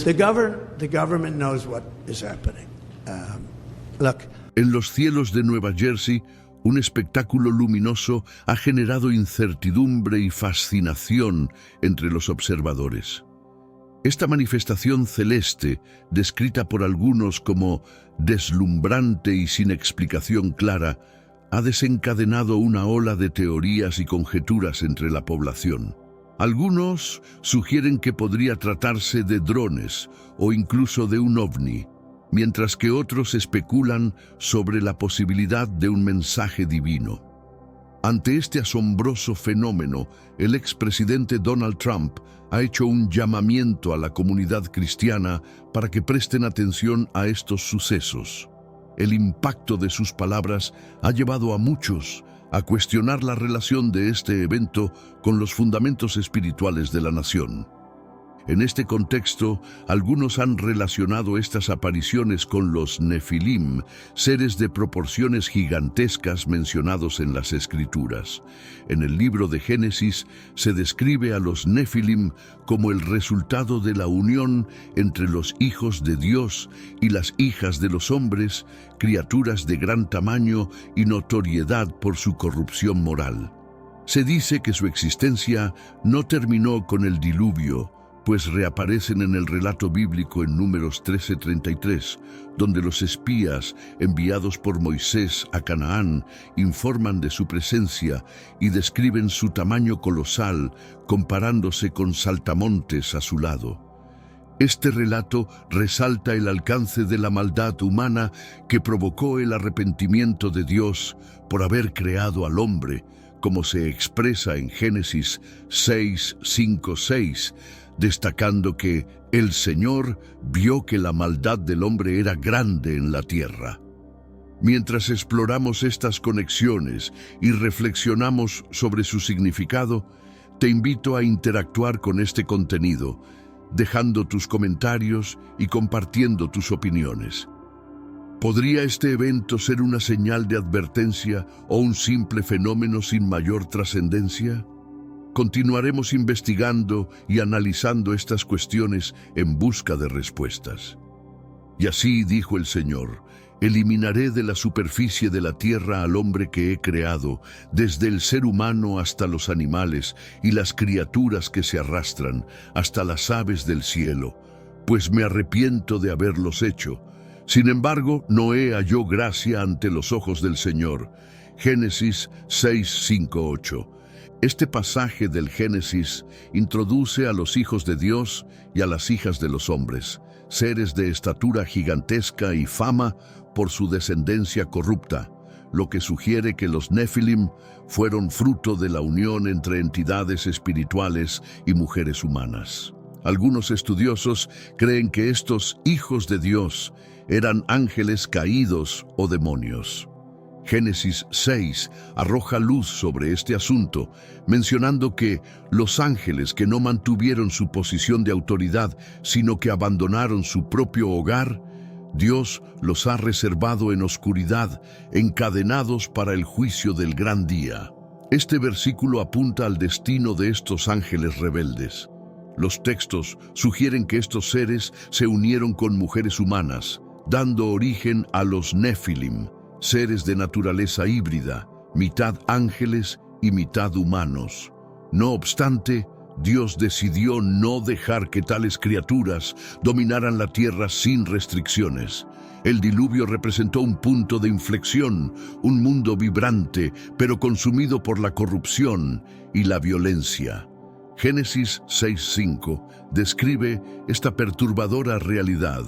The government knows what is happening. Look. En los cielos de Nueva Jersey, un espectáculo luminoso ha generado incertidumbre y fascinación entre los observadores. Esta manifestación celeste, descrita por algunos como deslumbrante y sin explicación clara, ha desencadenado una ola de teorías y conjeturas entre la población. Algunos sugieren que podría tratarse de drones o incluso de un ovni, mientras que otros especulan sobre la posibilidad de un mensaje divino. Ante este asombroso fenómeno, el expresidente Donald Trump ha hecho un llamamiento a la comunidad cristiana para que presten atención a estos sucesos. El impacto de sus palabras ha llevado a muchos a cuestionar la relación de este evento con los fundamentos espirituales de la nación. En este contexto, algunos han relacionado estas apariciones con los Nefilim, seres de proporciones gigantescas mencionados en las Escrituras. En el libro de Génesis se describe a los Nefilim como el resultado de la unión entre los hijos de Dios y las hijas de los hombres, criaturas de gran tamaño y notoriedad por su corrupción moral. Se dice que su existencia no terminó con el diluvio, pues reaparecen en el relato bíblico en Números 13:33, donde los espías enviados por Moisés a Canaán informan de su presencia y describen su tamaño colosal, comparándose con saltamontes a su lado. Este relato resalta el alcance de la maldad humana que provocó el arrepentimiento de Dios por haber creado al hombre, como se expresa en Génesis 6:5-6, destacando que el Señor vio que la maldad del hombre era grande en la tierra. Mientras exploramos estas conexiones y reflexionamos sobre su significado, te invito a interactuar con este contenido, dejando tus comentarios y compartiendo tus opiniones. ¿Podría este evento ser una señal de advertencia o un simple fenómeno sin mayor trascendencia? Continuaremos investigando y analizando estas cuestiones en busca de respuestas. Y así dijo el Señor: eliminaré de la superficie de la tierra al hombre que he creado, desde el ser humano hasta los animales y las criaturas que se arrastran, hasta las aves del cielo, pues me arrepiento de haberlos hecho. Sin embargo, Noé halló gracia ante los ojos del Señor. Génesis 6:5-8. Este pasaje del Génesis introduce a los hijos de Dios y a las hijas de los hombres, seres de estatura gigantesca y fama por su descendencia corrupta, lo que sugiere que los Nefilim fueron fruto de la unión entre entidades espirituales y mujeres humanas. Algunos estudiosos creen que estos hijos de Dios eran ángeles caídos o demonios. Génesis 6 arroja luz sobre este asunto, mencionando que los ángeles que no mantuvieron su posición de autoridad, sino que abandonaron su propio hogar, Dios los ha reservado en oscuridad, encadenados para el juicio del gran día. Este versículo apunta al destino de estos ángeles rebeldes. Los textos sugieren que estos seres se unieron con mujeres humanas, dando origen a los Nefilim, seres de naturaleza híbrida, mitad ángeles y mitad humanos. No obstante, Dios decidió no dejar que tales criaturas dominaran la tierra sin restricciones. El diluvio representó un punto de inflexión, un mundo vibrante, pero consumido por la corrupción y la violencia. Génesis 6:5 describe esta perturbadora realidad.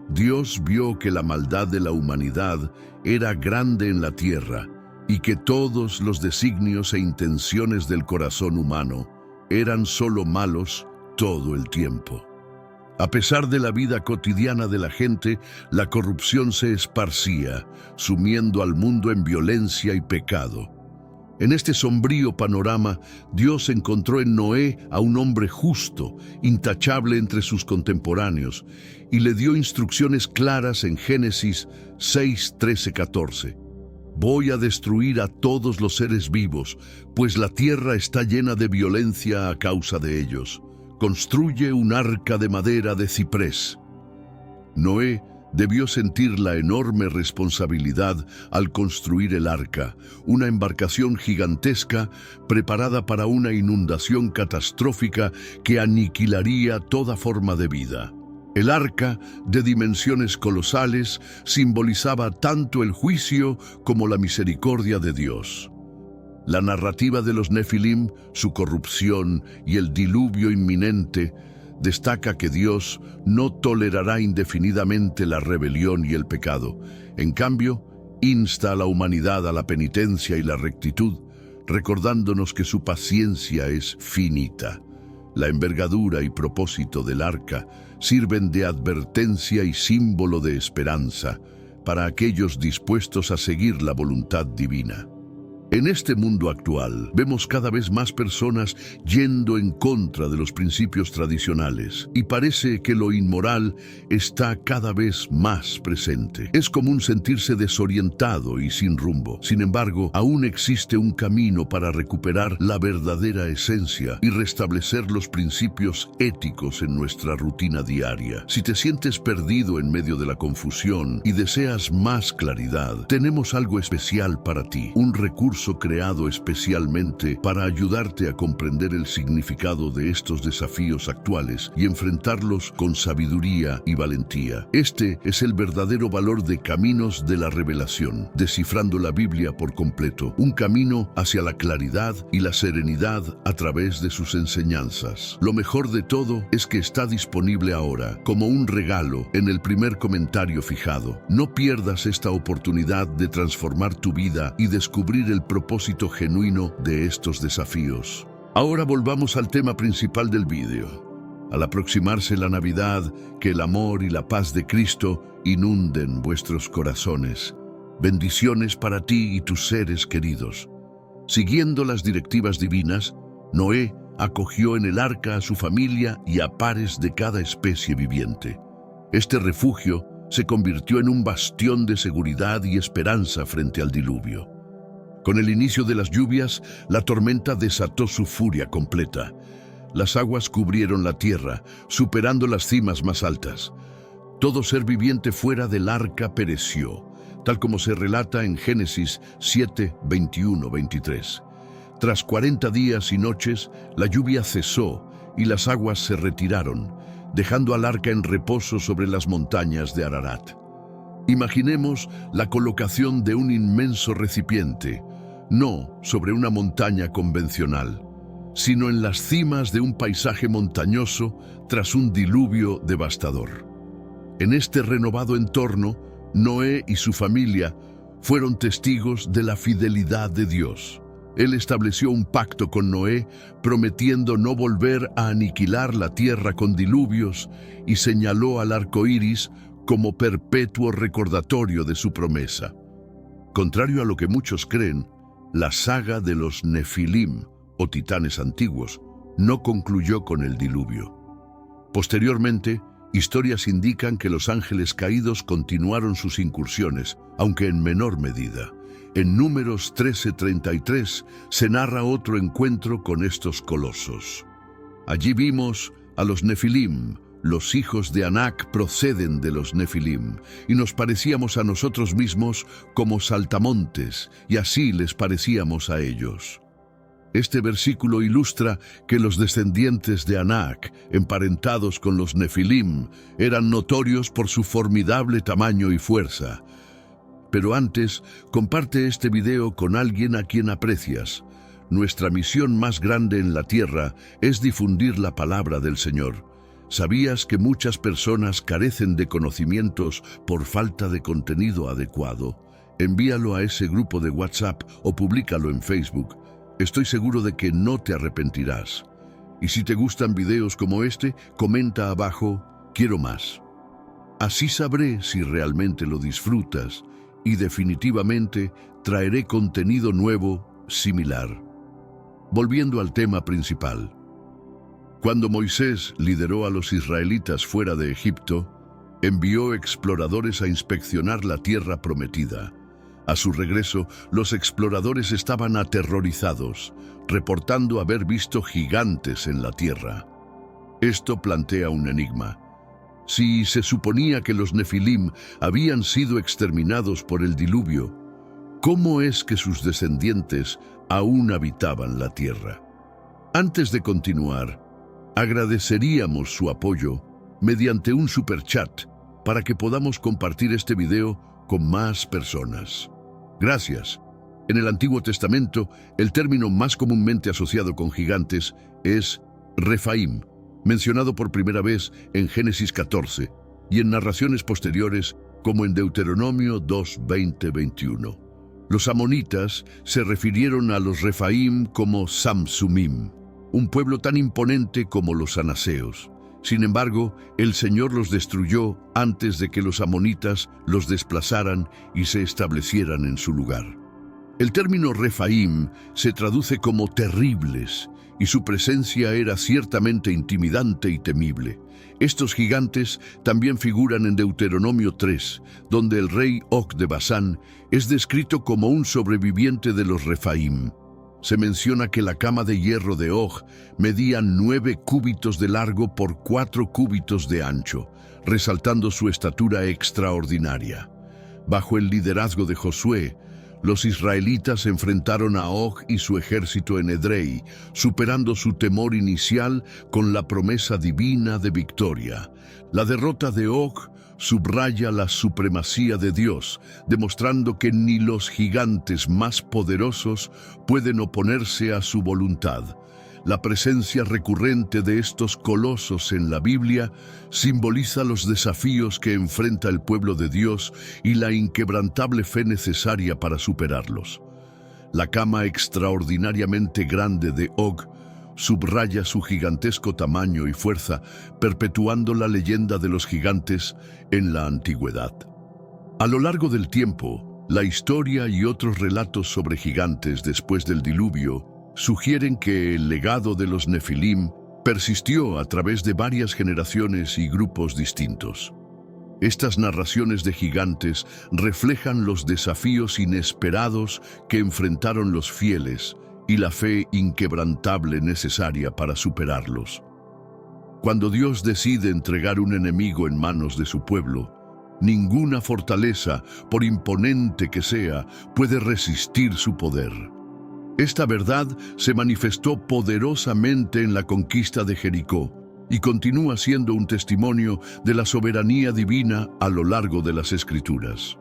Dios vio que la maldad de la humanidad era grande en la tierra y que todos los designios e intenciones del corazón humano eran solo malos todo el tiempo. A pesar de la vida cotidiana de la gente, la corrupción se esparcía, sumiendo al mundo en violencia y pecado. En este sombrío panorama, Dios encontró en Noé a un hombre justo, intachable entre sus contemporáneos, y le dio instrucciones claras en Génesis 6:13-14. Voy a destruir a todos los seres vivos, pues la tierra está llena de violencia a causa de ellos. construye un arca de madera de ciprés. Noé debió sentir la enorme responsabilidad al construir el arca, una embarcación gigantesca preparada para una inundación catastrófica que aniquilaría toda forma de vida. El arca, de dimensiones colosales, simbolizaba tanto el juicio como la misericordia de Dios. La narrativa de los Nefilim, su corrupción y el diluvio inminente, destaca que Dios no tolerará indefinidamente la rebelión y el pecado. En cambio, insta a la humanidad a la penitencia y la rectitud, recordándonos que su paciencia es finita. La envergadura y propósito del arca sirven de advertencia y símbolo de esperanza para aquellos dispuestos a seguir la voluntad divina. En este mundo actual, vemos cada vez más personas yendo en contra de los principios tradicionales y parece que lo inmoral está cada vez más presente. Es común sentirse desorientado y sin rumbo. Sin embargo, aún existe un camino para recuperar la verdadera esencia y restablecer los principios éticos en nuestra rutina diaria. Si te sientes perdido en medio de la confusión y deseas más claridad, tenemos algo especial para ti, un recurso creado especialmente para ayudarte a comprender el significado de estos desafíos actuales y enfrentarlos con sabiduría y valentía. Este es el verdadero valor de Caminos de la Revelación, descifrando la Biblia por completo, un camino hacia la claridad y la serenidad a través de sus enseñanzas. Lo mejor de todo es que está disponible ahora, como un regalo, en el primer comentario fijado. No pierdas esta oportunidad de transformar tu vida y descubrir el propósito genuino de estos desafíos. Ahora volvamos al tema principal del vídeo. Al aproximarse la Navidad, que el amor y la paz de Cristo inunden vuestros corazones. Bendiciones para ti y tus seres queridos. Siguiendo las directivas divinas, Noé acogió en el arca a su familia y a pares de cada especie viviente. Este refugio se convirtió en un bastión de seguridad y esperanza frente al diluvio. Con el inicio de las lluvias, la tormenta desató su furia completa. Las aguas cubrieron la tierra, superando las cimas más altas. Todo ser viviente fuera del arca pereció, tal como se relata en Génesis 7, 21, 23. Tras 40 días y noches, la lluvia cesó y las aguas se retiraron, dejando al arca en reposo sobre las montañas de Ararat. Imaginemos la colocación de un inmenso recipiente, no sobre una montaña convencional, sino en las cimas de un paisaje montañoso tras un diluvio devastador. En este renovado entorno, Noé y su familia fueron testigos de la fidelidad de Dios. Él estableció un pacto con Noé, prometiendo no volver a aniquilar la tierra con diluvios, y señaló al arco iris como perpetuo recordatorio de su promesa. Contrario a lo que muchos creen, la saga de los Nefilim, o titanes antiguos, no concluyó con el diluvio. Posteriormente, historias indican que los ángeles caídos continuaron sus incursiones, aunque en menor medida. En Números 13:33 se narra otro encuentro con estos colosos. Allí vimos a los Nefilim. Los hijos de Anak proceden de los Nefilim, y nos parecíamos a nosotros mismos como saltamontes, y así les parecíamos a ellos. Este versículo ilustra que los descendientes de Anak, emparentados con los Nefilim, eran notorios por su formidable tamaño y fuerza. Pero antes, comparte este video con alguien a quien aprecias. Nuestra misión más grande en la tierra es difundir la palabra del Señor. ¿Sabías que muchas personas carecen de conocimientos por falta de contenido adecuado? Envíalo a ese grupo de WhatsApp o públicalo en Facebook. Estoy seguro de que no te arrepentirás. Y si te gustan videos como este, comenta abajo, quiero más. Así sabré si realmente lo disfrutas y definitivamente traeré contenido nuevo similar. Volviendo al tema principal. Cuando Moisés lideró a los israelitas fuera de Egipto, envió exploradores a inspeccionar la tierra prometida. A su regreso, los exploradores estaban aterrorizados, reportando haber visto gigantes en la tierra. Esto plantea un enigma. Si se suponía que los Nefilim habían sido exterminados por el diluvio, ¿cómo es que sus descendientes aún habitaban la tierra? Antes de continuar, agradeceríamos su apoyo mediante un superchat para que podamos compartir este video con más personas. Gracias. En el Antiguo Testamento, el término más comúnmente asociado con gigantes es Refaim, mencionado por primera vez en Génesis 14 y en narraciones posteriores como en Deuteronomio 2, 20-21. Los amonitas se refirieron a los Refaim como Samsumim, un pueblo tan imponente como los anaseos. Sin embargo, el Señor los destruyó antes de que los amonitas los desplazaran y se establecieran en su lugar. El término Refaim se traduce como terribles, y su presencia era ciertamente intimidante y temible. Estos gigantes también figuran en Deuteronomio 3, donde el rey Og de Basán es descrito como un sobreviviente de los Refaim. Se menciona que la cama de hierro de Og medía 9 cúbitos de largo por 4 cúbitos de ancho, resaltando su estatura extraordinaria. Bajo el liderazgo de Josué, los israelitas enfrentaron a Og y su ejército en Edrei, superando su temor inicial con la promesa divina de victoria. La derrota de Og subraya la supremacía de Dios, demostrando que ni los gigantes más poderosos pueden oponerse a su voluntad. La presencia recurrente de estos colosos en la Biblia simboliza los desafíos que enfrenta el pueblo de Dios y la inquebrantable fe necesaria para superarlos. La cama extraordinariamente grande de Og subraya su gigantesco tamaño y fuerza, perpetuando la leyenda de los gigantes en la antigüedad. A lo largo del tiempo, la historia y otros relatos sobre gigantes después del diluvio sugieren que el legado de los Nefilim persistió a través de varias generaciones y grupos distintos. Estas narraciones de gigantes reflejan los desafíos inesperados que enfrentaron los fieles y la fe inquebrantable necesaria para superarlos. Cuando Dios decide entregar un enemigo en manos de su pueblo, ninguna fortaleza, por imponente que sea, puede resistir su poder. Esta verdad se manifestó poderosamente en la conquista de Jericó y continúa siendo un testimonio de la soberanía divina a lo largo de las Escrituras.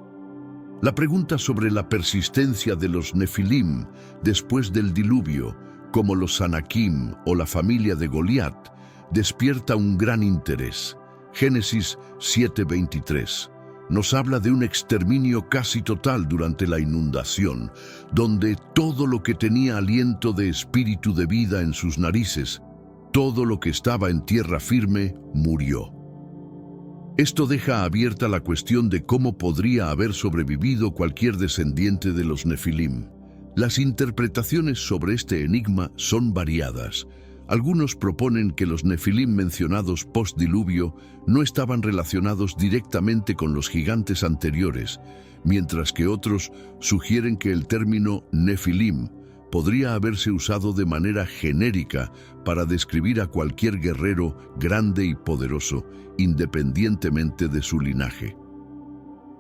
La pregunta sobre la persistencia de los Nefilim después del diluvio, como los Anakim o la familia de Goliat, despierta un gran interés. Génesis 7:23 nos habla de un exterminio casi total durante la inundación, donde todo lo que tenía aliento de espíritu de vida en sus narices, todo lo que estaba en tierra firme, murió. Esto deja abierta la cuestión de cómo podría haber sobrevivido cualquier descendiente de los Nefilim. Las interpretaciones sobre este enigma son variadas. Algunos proponen que los Nefilim mencionados post-diluvio no estaban relacionados directamente con los gigantes anteriores, mientras que otros sugieren que el término Nefilim podría haberse usado de manera genérica para describir a cualquier guerrero grande y poderoso, independientemente de su linaje.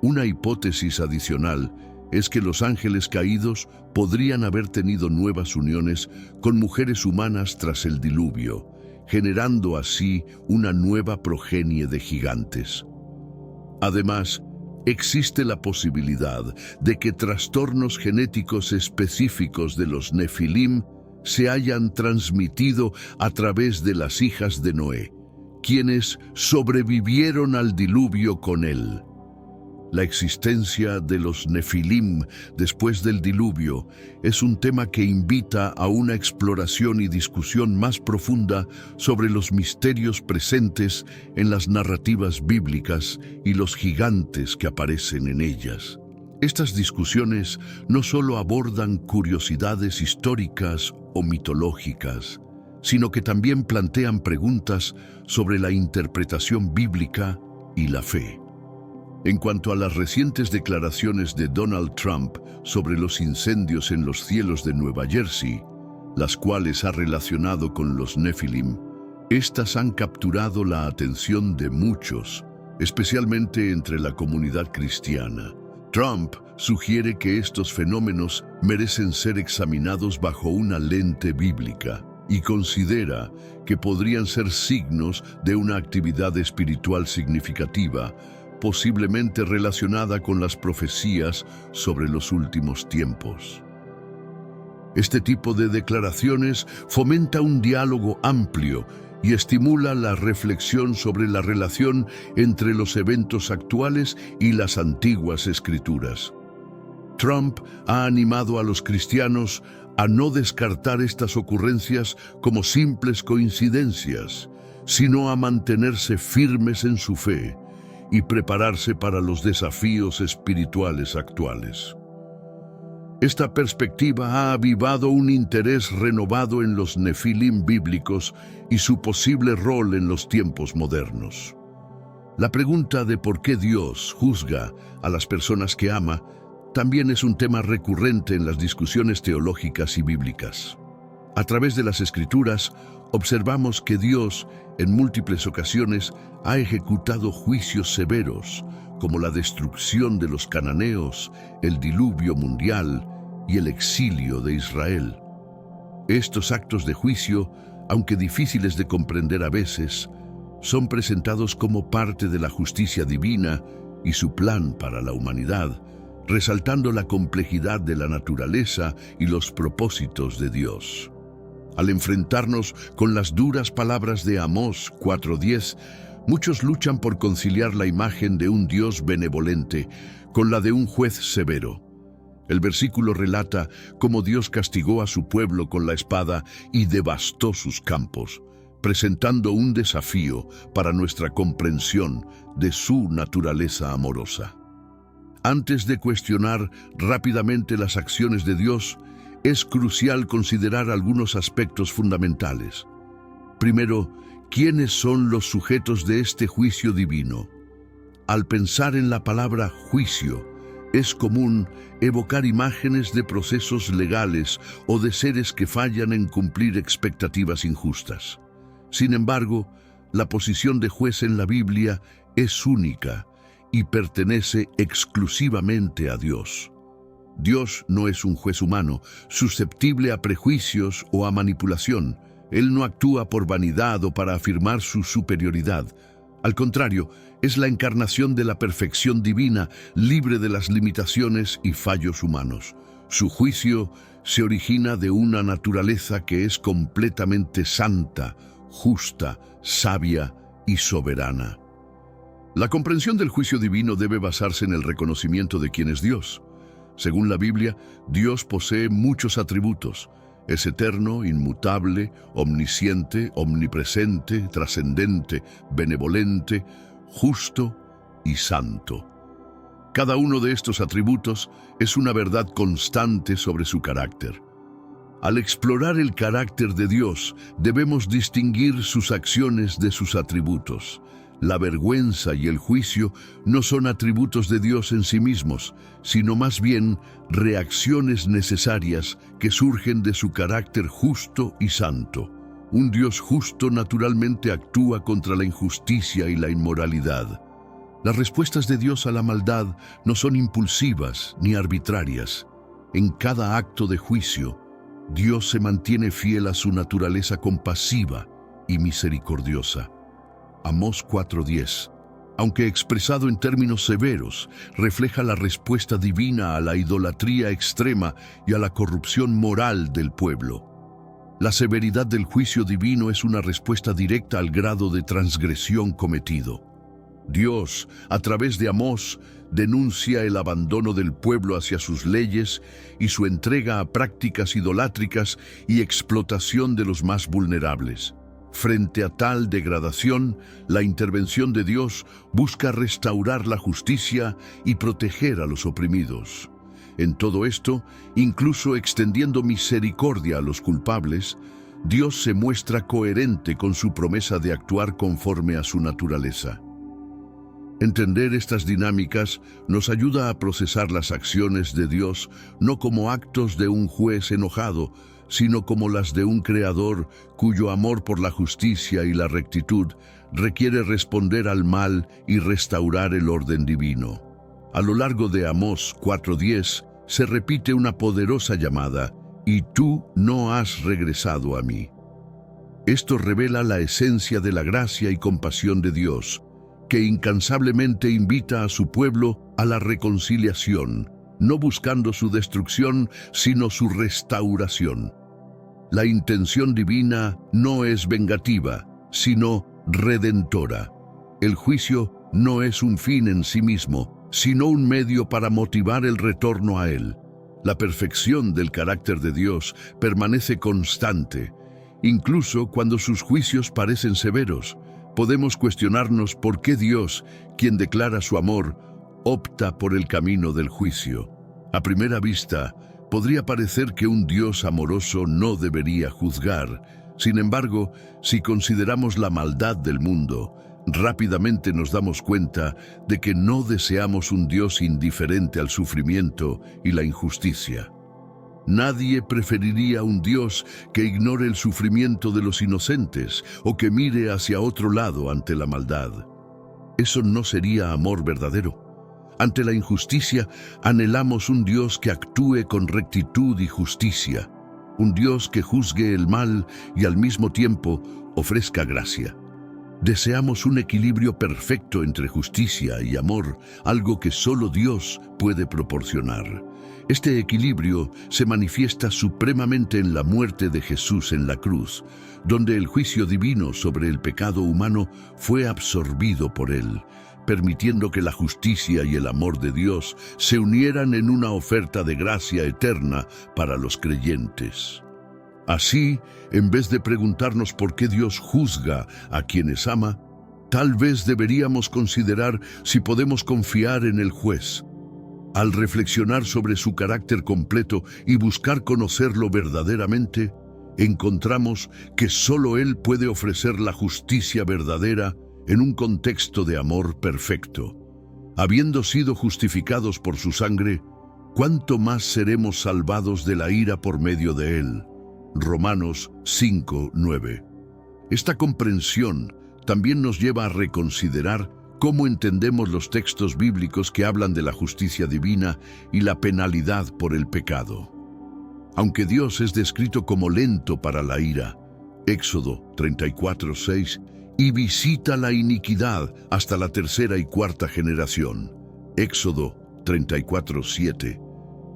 Una hipótesis adicional es que los ángeles caídos podrían haber tenido nuevas uniones con mujeres humanas tras el diluvio, generando así una nueva progenie de gigantes. Además, existe la posibilidad de que trastornos genéticos específicos de los Nefilim se hayan transmitido a través de las hijas de Noé, quienes sobrevivieron al diluvio con él. La existencia de los Nefilim después del diluvio es un tema que invita a una exploración y discusión más profunda sobre los misterios presentes en las narrativas bíblicas y los gigantes que aparecen en ellas. Estas discusiones no solo abordan curiosidades históricas o mitológicas, sino que también plantean preguntas sobre la interpretación bíblica y la fe. En cuanto a las recientes declaraciones de Donald Trump sobre los incendios en los cielos de Nueva Jersey, las cuales ha relacionado con los Nefilim, Estas han capturado la atención de muchos, especialmente entre la comunidad cristiana. Trump sugiere que estos fenómenos merecen ser examinados bajo una lente bíblica y considera que podrían ser signos de una actividad espiritual significativa, posiblemente relacionada con las profecías sobre los últimos tiempos. Este tipo de declaraciones fomenta un diálogo amplio y estimula la reflexión sobre la relación entre los eventos actuales y las antiguas escrituras. Trump ha animado a los cristianos a no descartar estas ocurrencias como simples coincidencias, sino a mantenerse firmes en su fe y prepararse para los desafíos espirituales actuales. Esta perspectiva ha avivado un interés renovado en los nefilim bíblicos y su posible rol en los tiempos modernos. La pregunta de por qué Dios juzga a las personas que ama también es un tema recurrente en las discusiones teológicas y bíblicas. A través de las Escrituras, observamos que Dios, en múltiples ocasiones, ha ejecutado juicios severos, como la destrucción de los cananeos, el diluvio mundial y el exilio de Israel. Estos actos de juicio, aunque difíciles de comprender a veces, son presentados como parte de la justicia divina y su plan para la humanidad, resaltando la complejidad de la naturaleza y los propósitos de Dios. Al enfrentarnos con las duras palabras de Amós 4:10, muchos luchan por conciliar la imagen de un Dios benevolente con la de un juez severo. El versículo relata cómo Dios castigó a su pueblo con la espada y devastó sus campos, presentando un desafío para nuestra comprensión de su naturaleza amorosa. Antes de cuestionar rápidamente las acciones de Dios, es crucial considerar algunos aspectos fundamentales. Primero, ¿quiénes son los sujetos de este juicio divino? Al pensar en la palabra juicio, es común evocar imágenes de procesos legales o de seres que fallan en cumplir expectativas injustas. Sin embargo, la posición de juez en la Biblia es única y pertenece exclusivamente a Dios. Dios no es un juez humano, susceptible a prejuicios o a manipulación. Él no actúa por vanidad o para afirmar su superioridad. Al contrario, es la encarnación de la perfección divina, libre de las limitaciones y fallos humanos. Su juicio se origina de una naturaleza que es completamente santa, justa, sabia y soberana. La comprensión del juicio divino debe basarse en el reconocimiento de quién es Dios. Según la Biblia, Dios posee muchos atributos. Es eterno, inmutable, omnisciente, omnipresente, trascendente, benevolente, justo y santo. Cada uno de estos atributos es una verdad constante sobre su carácter. Al explorar el carácter de Dios, debemos distinguir sus acciones de sus atributos. La vergüenza y el juicio no son atributos de Dios en sí mismos, sino más bien reacciones necesarias que surgen de su carácter justo y santo. Un Dios justo naturalmente actúa contra la injusticia y la inmoralidad. Las respuestas de Dios a la maldad no son impulsivas ni arbitrarias. En cada acto de juicio, Dios se mantiene fiel a su naturaleza compasiva y misericordiosa. Amós 4:10, aunque expresado en términos severos, refleja la respuesta divina a la idolatría extrema y a la corrupción moral del pueblo. La severidad del juicio divino es una respuesta directa al grado de transgresión cometido. Dios, a través de Amós, denuncia el abandono del pueblo hacia sus leyes y su entrega a prácticas idolátricas y explotación de los más vulnerables. Frente a tal degradación, la intervención de Dios busca restaurar la justicia y proteger a los oprimidos. En todo esto, incluso extendiendo misericordia a los culpables, Dios se muestra coherente con su promesa de actuar conforme a su naturaleza. Entender estas dinámicas nos ayuda a procesar las acciones de Dios no como actos de un juez enojado, sino como las de un creador cuyo amor por la justicia y la rectitud requiere responder al mal y restaurar el orden divino. A lo largo de Amós 4:10 se repite una poderosa llamada: «Y tú no has regresado a mí». Esto revela la esencia de la gracia y compasión de Dios, que incansablemente invita a su pueblo a la reconciliación, no buscando su destrucción, sino su restauración. La intención divina no es vengativa, sino redentora. El juicio no es un fin en sí mismo, sino un medio para motivar el retorno a Él. La perfección del carácter de Dios permanece constante. Incluso cuando sus juicios parecen severos, podemos cuestionarnos por qué Dios, quien declara su amor, opta por el camino del juicio. A primera vista, podría parecer que un Dios amoroso no debería juzgar. Sin embargo, si consideramos la maldad del mundo, rápidamente nos damos cuenta de que no deseamos un Dios indiferente al sufrimiento y la injusticia. Nadie preferiría un Dios que ignore el sufrimiento de los inocentes o que mire hacia otro lado ante la maldad. Eso no sería amor verdadero. Ante la injusticia, anhelamos un Dios que actúe con rectitud y justicia, un Dios que juzgue el mal y al mismo tiempo ofrezca gracia. Deseamos un equilibrio perfecto entre justicia y amor, algo que solo Dios puede proporcionar. Este equilibrio se manifiesta supremamente en la muerte de Jesús en la cruz, donde el juicio divino sobre el pecado humano fue absorbido por Él, permitiendo que la justicia y el amor de Dios se unieran en una oferta de gracia eterna para los creyentes. Así, en vez de preguntarnos por qué Dios juzga a quienes ama, tal vez deberíamos considerar si podemos confiar en el juez. Al reflexionar sobre su carácter completo y buscar conocerlo verdaderamente, encontramos que solo Él puede ofrecer la justicia verdadera en un contexto de amor perfecto. Habiendo sido justificados por su sangre, ¿cuánto más seremos salvados de la ira por medio de Él? Romanos 5:9. Esta comprensión también nos lleva a reconsiderar cómo entendemos los textos bíblicos que hablan de la justicia divina y la penalidad por el pecado. Aunque Dios es descrito como lento para la ira, Éxodo 34:6, y visita la iniquidad hasta la tercera y cuarta generación, Éxodo 34:7.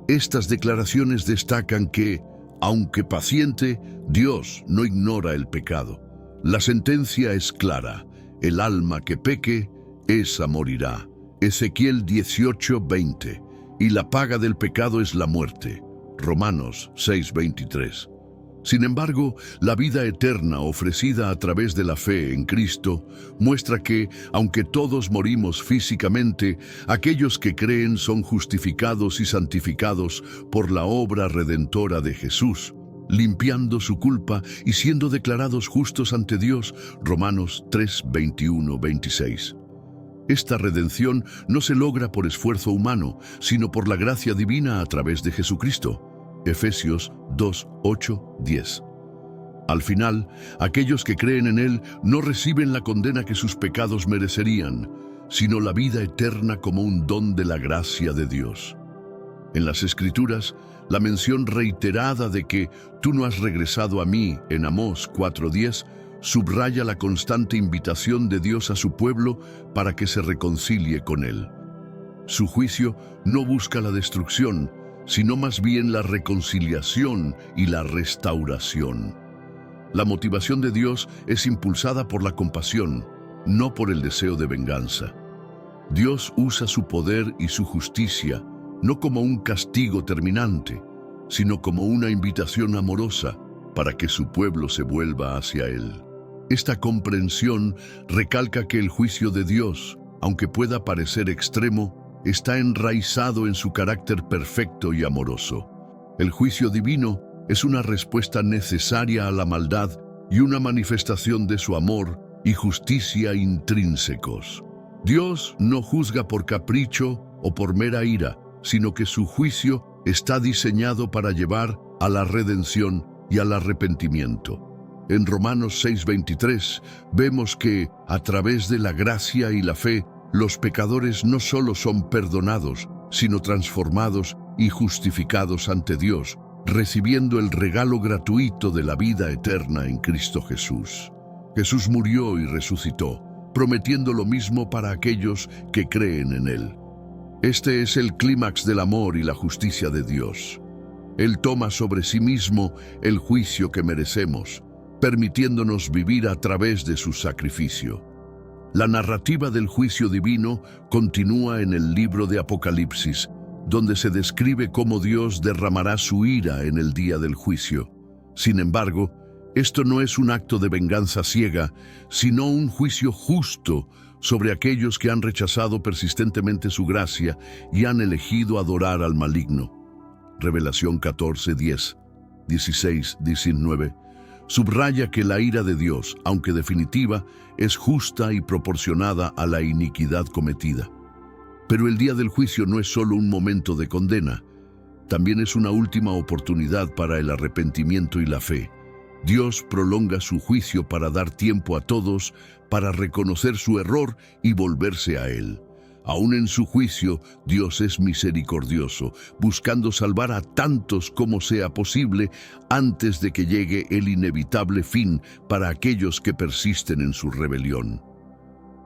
Estas declaraciones destacan que, aunque paciente, Dios no ignora el pecado. La sentencia es clara: el alma que peque, esa morirá. Ezequiel 18:20. Y la paga del pecado es la muerte. Romanos 6:23. Sin embargo, la vida eterna ofrecida a través de la fe en Cristo muestra que, aunque todos morimos físicamente, aquellos que creen son justificados y santificados por la obra redentora de Jesús, limpiando su culpa y siendo declarados justos ante Dios. Romanos 3:21-26. Esta redención no se logra por esfuerzo humano, sino por la gracia divina a través de Jesucristo. Efesios 2:8-10. Al final, aquellos que creen en Él no reciben la condena que sus pecados merecerían, sino la vida eterna como un don de la gracia de Dios. En las Escrituras, la mención reiterada de que «tú no has regresado a mí» en Amós 4:10 subraya la constante invitación de Dios a su pueblo para que se reconcilie con Él. Su juicio no busca la destrucción, sino más bien la reconciliación y la restauración. La motivación de Dios es impulsada por la compasión, no por el deseo de venganza. Dios usa su poder y su justicia no como un castigo terminante, sino como una invitación amorosa para que su pueblo se vuelva hacia Él. Esta comprensión recalca que el juicio de Dios, aunque pueda parecer extremo, está enraizado en su carácter perfecto y amoroso. El juicio divino es una respuesta necesaria a la maldad y una manifestación de su amor y justicia intrínsecos. Dios no juzga por capricho o por mera ira, sino que su juicio está diseñado para llevar a la redención y al arrepentimiento. En Romanos 6:23 vemos que, a través de la gracia y la fe, los pecadores no solo son perdonados, sino transformados y justificados ante Dios, recibiendo el regalo gratuito de la vida eterna en Cristo Jesús. Jesús murió y resucitó, prometiendo lo mismo para aquellos que creen en Él. Este es el clímax del amor y la justicia de Dios. Él toma sobre sí mismo el juicio que merecemos, permitiéndonos vivir a través de su sacrificio. La narrativa del juicio divino continúa en el libro de Apocalipsis, donde se describe cómo Dios derramará su ira en el día del juicio. Sin embargo, esto no es un acto de venganza ciega, sino un juicio justo sobre aquellos que han rechazado persistentemente su gracia y han elegido adorar al maligno. Revelación 14:10, 16, 19. Subraya que la ira de Dios, aunque definitiva, es justa y proporcionada a la iniquidad cometida. Pero el día del juicio no es solo un momento de condena, también es una última oportunidad para el arrepentimiento y la fe. Dios prolonga su juicio para dar tiempo a todos para reconocer su error y volverse a Él. Aún en su juicio, Dios es misericordioso, buscando salvar a tantos como sea posible antes de que llegue el inevitable fin para aquellos que persisten en su rebelión.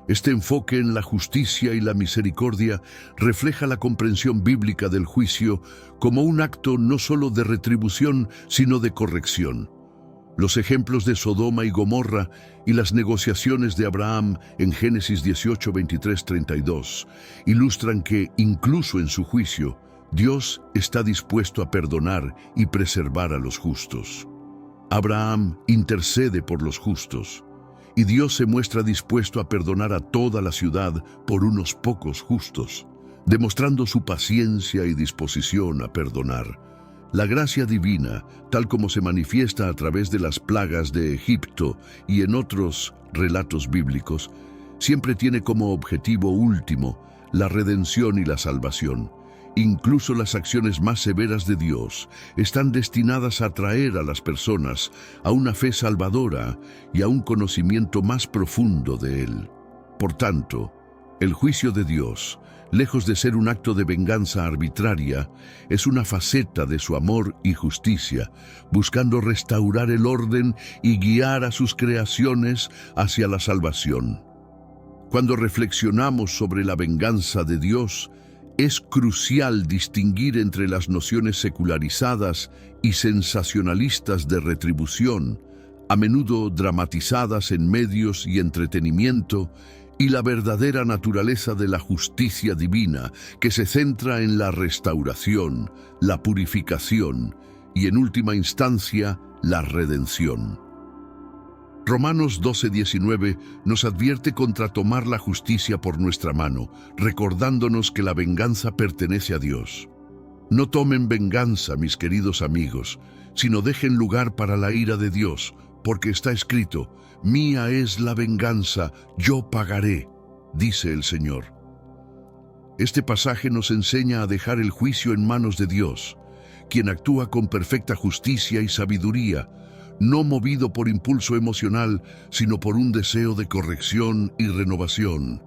Este enfoque en la justicia y la misericordia refleja la comprensión bíblica del juicio como un acto no solo de retribución, sino de corrección. Los ejemplos de Sodoma y Gomorra y las negociaciones de Abraham en Génesis 18, 23, 32 ilustran que, incluso en su juicio, Dios está dispuesto a perdonar y preservar a los justos. Abraham intercede por los justos, y Dios se muestra dispuesto a perdonar a toda la ciudad por unos pocos justos, demostrando su paciencia y disposición a perdonar. La gracia divina, tal como se manifiesta a través de las plagas de Egipto y en otros relatos bíblicos, siempre tiene como objetivo último la redención y la salvación. Incluso las acciones más severas de Dios están destinadas a atraer a las personas a una fe salvadora y a un conocimiento más profundo de Él. Por tanto, el juicio de Dios, lejos de ser un acto de venganza arbitraria, es una faceta de su amor y justicia, buscando restaurar el orden y guiar a sus creaciones hacia la salvación. Cuando reflexionamos sobre la venganza de Dios, es crucial distinguir entre las nociones secularizadas y sensacionalistas de retribución, a menudo dramatizadas en medios y entretenimiento, y la verdadera naturaleza de la justicia divina, que se centra en la restauración, la purificación y, en última instancia, la redención. Romanos 12:19 nos advierte contra tomar la justicia por nuestra mano, recordándonos que la venganza pertenece a Dios. No tomen venganza, mis queridos amigos, sino dejen lugar para la ira de Dios, porque está escrito: «Mía es la venganza, yo pagaré», dice el Señor. Este pasaje nos enseña a dejar el juicio en manos de Dios, quien actúa con perfecta justicia y sabiduría, no movido por impulso emocional, sino por un deseo de corrección y renovación.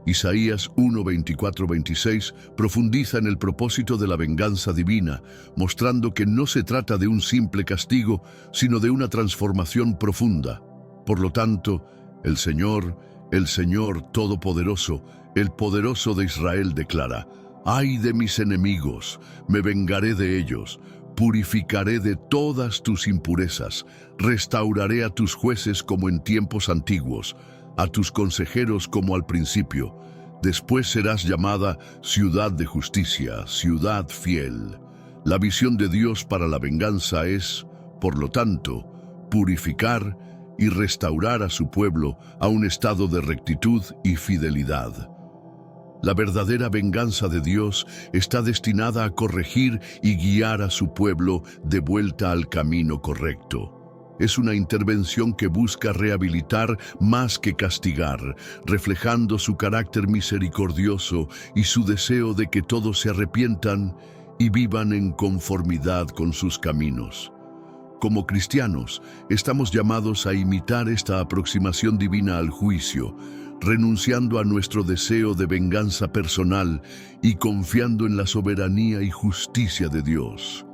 Isaías 1:24-26 profundiza en el propósito de la venganza divina, mostrando que no se trata de un simple castigo, sino de una transformación profunda. Por lo tanto, el Señor Todopoderoso, el poderoso de Israel declara: «Ay de mis enemigos, me vengaré de ellos, purificaré de todas tus impurezas, restauraré a tus jueces como en tiempos antiguos, a tus consejeros como al principio. Después serás llamada ciudad de justicia, ciudad fiel». La visión de Dios para la venganza es, por lo tanto, purificar y restaurar a su pueblo a un estado de rectitud y fidelidad. La verdadera venganza de Dios está destinada a corregir y guiar a su pueblo de vuelta al camino correcto. Es una intervención que busca rehabilitar más que castigar, reflejando su carácter misericordioso y su deseo de que todos se arrepientan y vivan en conformidad con sus caminos. Como cristianos, estamos llamados a imitar esta aproximación divina al juicio, renunciando a nuestro deseo de venganza personal y confiando en la soberanía y justicia de Dios.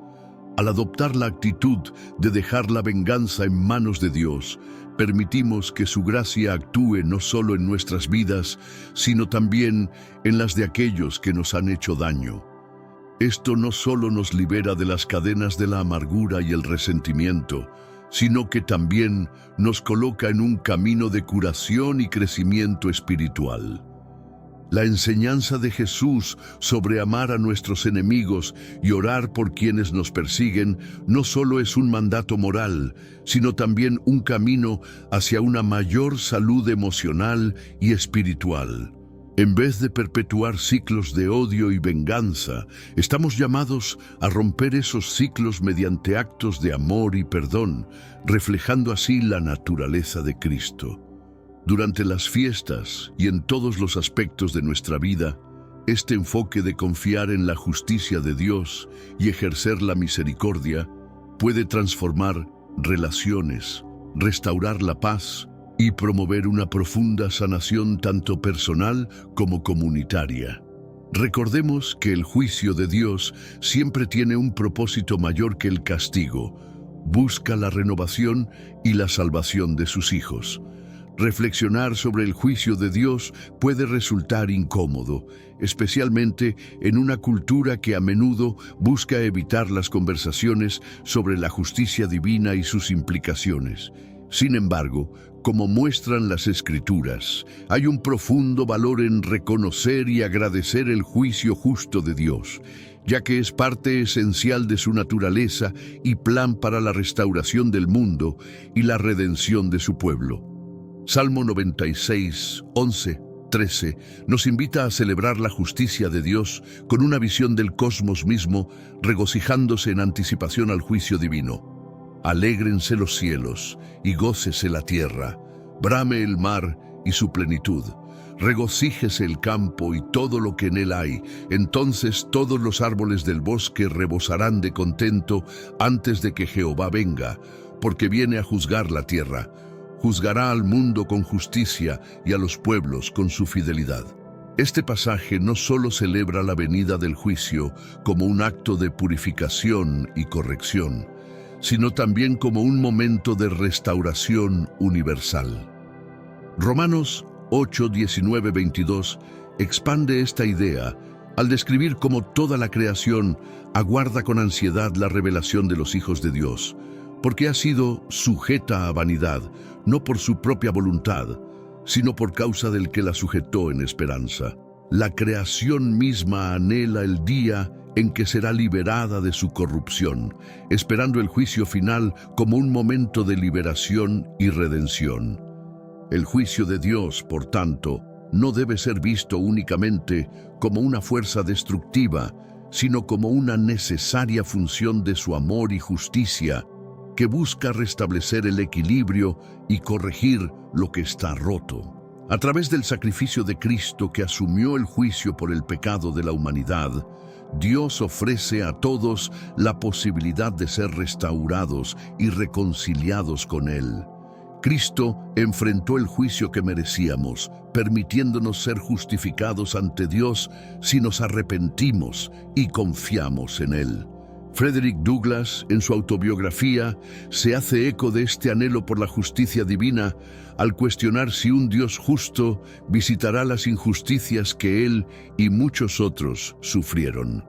Al adoptar la actitud de dejar la venganza en manos de Dios, permitimos que su gracia actúe no solo en nuestras vidas, sino también en las de aquellos que nos han hecho daño. Esto no solo nos libera de las cadenas de la amargura y el resentimiento, sino que también nos coloca en un camino de curación y crecimiento espiritual. La enseñanza de Jesús sobre amar a nuestros enemigos y orar por quienes nos persiguen no solo es un mandato moral, sino también un camino hacia una mayor salud emocional y espiritual. En vez de perpetuar ciclos de odio y venganza, estamos llamados a romper esos ciclos mediante actos de amor y perdón, reflejando así la naturaleza de Cristo. Durante las fiestas y en todos los aspectos de nuestra vida, este enfoque de confiar en la justicia de Dios y ejercer la misericordia puede transformar relaciones, restaurar la paz y promover una profunda sanación tanto personal como comunitaria. Recordemos que el juicio de Dios siempre tiene un propósito mayor que el castigo. Busca la renovación y la salvación de sus hijos. Reflexionar sobre el juicio de Dios puede resultar incómodo, especialmente en una cultura que a menudo busca evitar las conversaciones sobre la justicia divina y sus implicaciones. Sin embargo, como muestran las Escrituras, hay un profundo valor en reconocer y agradecer el juicio justo de Dios, ya que es parte esencial de su naturaleza y plan para la restauración del mundo y la redención de su pueblo. Salmo 96, 11, 13 nos invita a celebrar la justicia de Dios con una visión del cosmos mismo, regocijándose en anticipación al juicio divino. Alégrense los cielos y gócese la tierra, brame el mar y su plenitud. Regocíjese el campo y todo lo que en él hay. Entonces todos los árboles del bosque rebosarán de contento antes de que Jehová venga, porque viene a juzgar la tierra. Juzgará al mundo con justicia y a los pueblos con su fidelidad. Este pasaje no solo celebra la venida del juicio como un acto de purificación y corrección, sino también como un momento de restauración universal. Romanos 8, 19, 22 expande esta idea al describir cómo toda la creación aguarda con ansiedad la revelación de los hijos de Dios, porque ha sido sujeta a vanidad, no por su propia voluntad, sino por causa del que la sujetó en esperanza. La creación misma anhela el día en que será liberada de su corrupción, esperando el juicio final como un momento de liberación y redención. El juicio de Dios, por tanto, no debe ser visto únicamente como una fuerza destructiva, sino como una necesaria función de su amor y justicia, que busca restablecer el equilibrio y corregir lo que está roto. A través del sacrificio de Cristo que asumió el juicio por el pecado de la humanidad, Dios ofrece a todos la posibilidad de ser restaurados y reconciliados con Él. Cristo enfrentó el juicio que merecíamos, permitiéndonos ser justificados ante Dios si nos arrepentimos y confiamos en Él. Frederick Douglass, en su autobiografía, se hace eco de este anhelo por la justicia divina al cuestionar si un Dios justo visitará las injusticias que él y muchos otros sufrieron.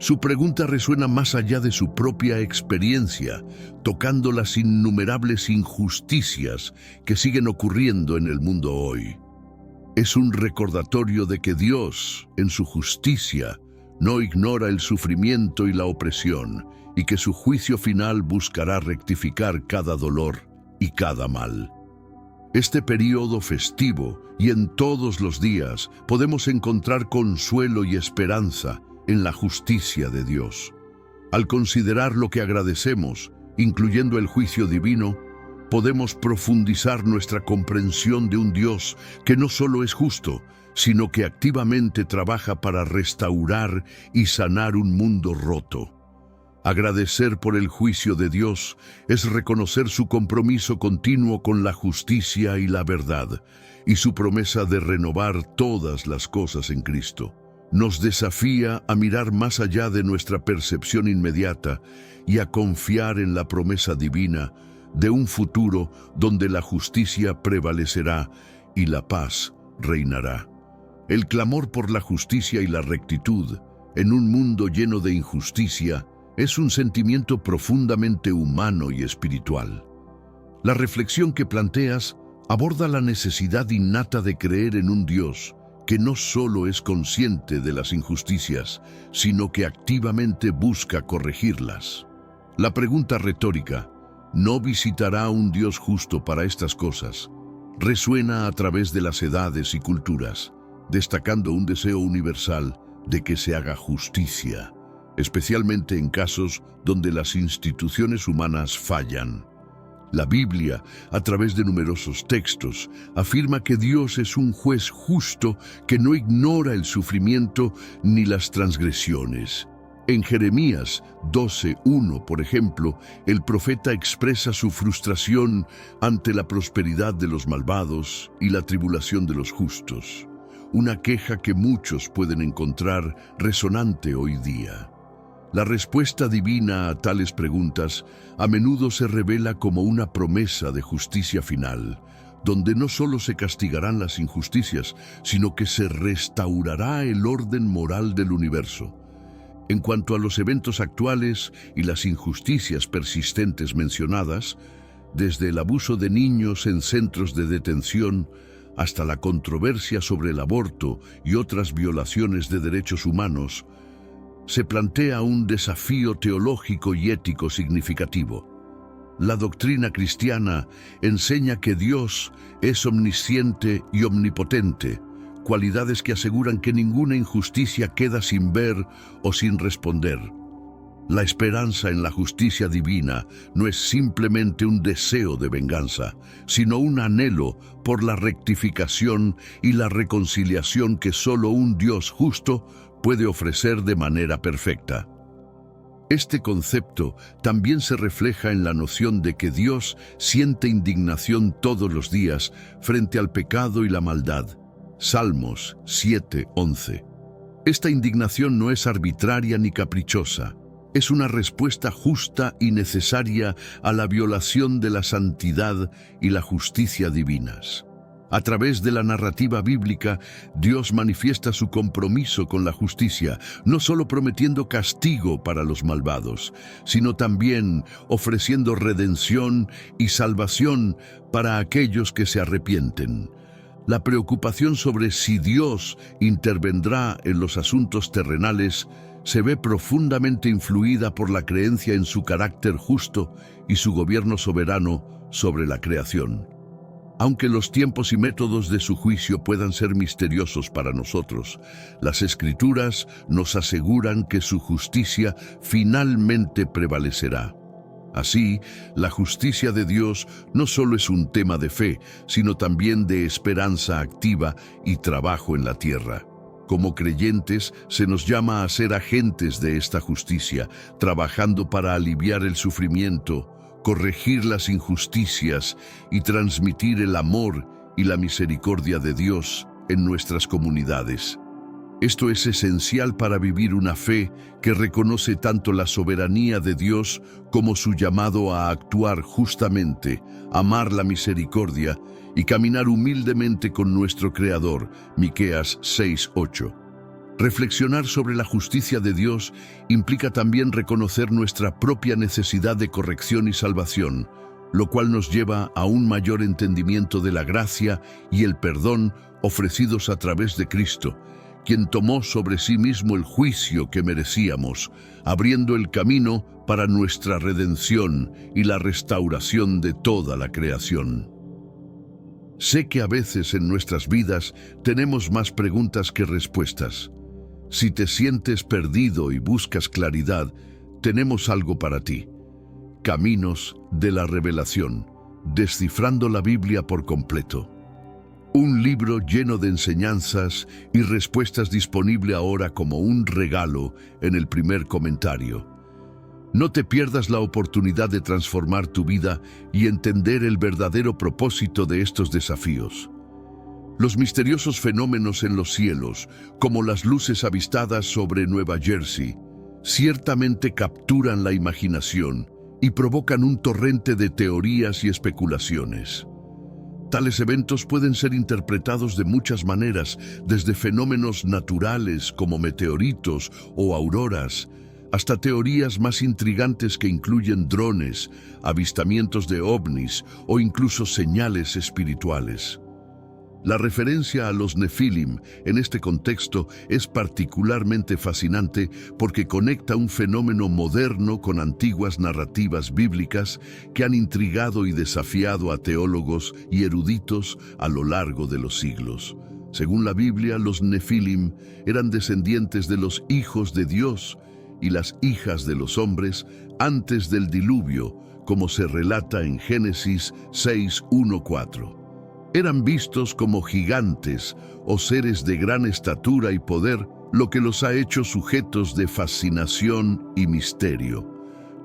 Su pregunta resuena más allá de su propia experiencia, tocando las innumerables injusticias que siguen ocurriendo en el mundo hoy. Es un recordatorio de que Dios, en su justicia, no ignora el sufrimiento y la opresión, y que su juicio final buscará rectificar cada dolor y cada mal. Este periodo festivo y en todos los días podemos encontrar consuelo y esperanza en la justicia de Dios. Al considerar lo que agradecemos, incluyendo el juicio divino, podemos profundizar nuestra comprensión de un Dios que no solo es justo, sino que activamente trabaja para restaurar y sanar un mundo roto. Agradecer por el juicio de Dios es reconocer su compromiso continuo con la justicia y la verdad, y su promesa de renovar todas las cosas en Cristo. Nos desafía a mirar más allá de nuestra percepción inmediata y a confiar en la promesa divina de un futuro donde la justicia prevalecerá y la paz reinará. El clamor por la justicia y la rectitud en un mundo lleno de injusticia es un sentimiento profundamente humano y espiritual. La reflexión que planteas aborda la necesidad innata de creer en un Dios que no solo es consciente de las injusticias, sino que activamente busca corregirlas. La pregunta retórica, ¿no visitará un Dios justo para estas cosas?, resuena a través de las edades y culturas, destacando un deseo universal de que se haga justicia, especialmente en casos donde las instituciones humanas fallan. La Biblia, a través de numerosos textos, afirma que Dios es un juez justo que no ignora el sufrimiento ni las transgresiones. En Jeremías 12:1, por ejemplo, el profeta expresa su frustración ante la prosperidad de los malvados y la tribulación de los justos, una queja que muchos pueden encontrar resonante hoy día. La respuesta divina a tales preguntas a menudo se revela como una promesa de justicia final, donde no solo se castigarán las injusticias, sino que se restaurará el orden moral del universo. En cuanto a los eventos actuales y las injusticias persistentes mencionadas, desde el abuso de niños en centros de detención hasta la controversia sobre el aborto y otras violaciones de derechos humanos, se plantea un desafío teológico y ético significativo. La doctrina cristiana enseña que Dios es omnisciente y omnipotente, cualidades que aseguran que ninguna injusticia queda sin ver o sin responder. La esperanza en la justicia divina no es simplemente un deseo de venganza, sino un anhelo por la rectificación y la reconciliación que solo un Dios justo puede ofrecer de manera perfecta. Este concepto también se refleja en la noción de que Dios siente indignación todos los días frente al pecado y la maldad. Salmos 7:11. Esta indignación no es arbitraria ni caprichosa. Es una respuesta justa y necesaria a la violación de la santidad y la justicia divinas. A través de la narrativa bíblica, Dios manifiesta su compromiso con la justicia, no solo prometiendo castigo para los malvados, sino también ofreciendo redención y salvación para aquellos que se arrepienten. La preocupación sobre si Dios intervendrá en los asuntos terrenales se ve profundamente influida por la creencia en su carácter justo y su gobierno soberano sobre la creación. Aunque los tiempos y métodos de su juicio puedan ser misteriosos para nosotros, las Escrituras nos aseguran que su justicia finalmente prevalecerá. Así, la justicia de Dios no solo es un tema de fe, sino también de esperanza activa y trabajo en la tierra. Como creyentes, se nos llama a ser agentes de esta justicia, trabajando para aliviar el sufrimiento, corregir las injusticias y transmitir el amor y la misericordia de Dios en nuestras comunidades. Esto es esencial para vivir una fe que reconoce tanto la soberanía de Dios como su llamado a actuar justamente, amar la misericordia y caminar humildemente con nuestro Creador. Miqueas 6:8. Reflexionar sobre la justicia de Dios implica también reconocer nuestra propia necesidad de corrección y salvación, lo cual nos lleva a un mayor entendimiento de la gracia y el perdón ofrecidos a través de Cristo, quien tomó sobre sí mismo el juicio que merecíamos, abriendo el camino para nuestra redención y la restauración de toda la creación. Sé que a veces en nuestras vidas tenemos más preguntas que respuestas. Si te sientes perdido y buscas claridad, tenemos algo para ti. Caminos de la Revelación, descifrando la Biblia por completo. Un libro lleno de enseñanzas y respuestas disponible ahora como un regalo en el primer comentario. No te pierdas la oportunidad de transformar tu vida y entender el verdadero propósito de estos desafíos. Los misteriosos fenómenos en los cielos, como las luces avistadas sobre Nueva Jersey, ciertamente capturan la imaginación y provocan un torrente de teorías y especulaciones. Tales eventos pueden ser interpretados de muchas maneras, desde fenómenos naturales como meteoritos o auroras, hasta teorías más intrigantes que incluyen drones, avistamientos de ovnis o incluso señales espirituales. La referencia a los Nefilim en este contexto es particularmente fascinante porque conecta un fenómeno moderno con antiguas narrativas bíblicas que han intrigado y desafiado a teólogos y eruditos a lo largo de los siglos. Según la Biblia, los Nefilim eran descendientes de los hijos de Dios y las hijas de los hombres antes del diluvio, como se relata en Génesis 6:1-4. Eran vistos como gigantes o seres de gran estatura y poder, lo que los ha hecho sujetos de fascinación y misterio.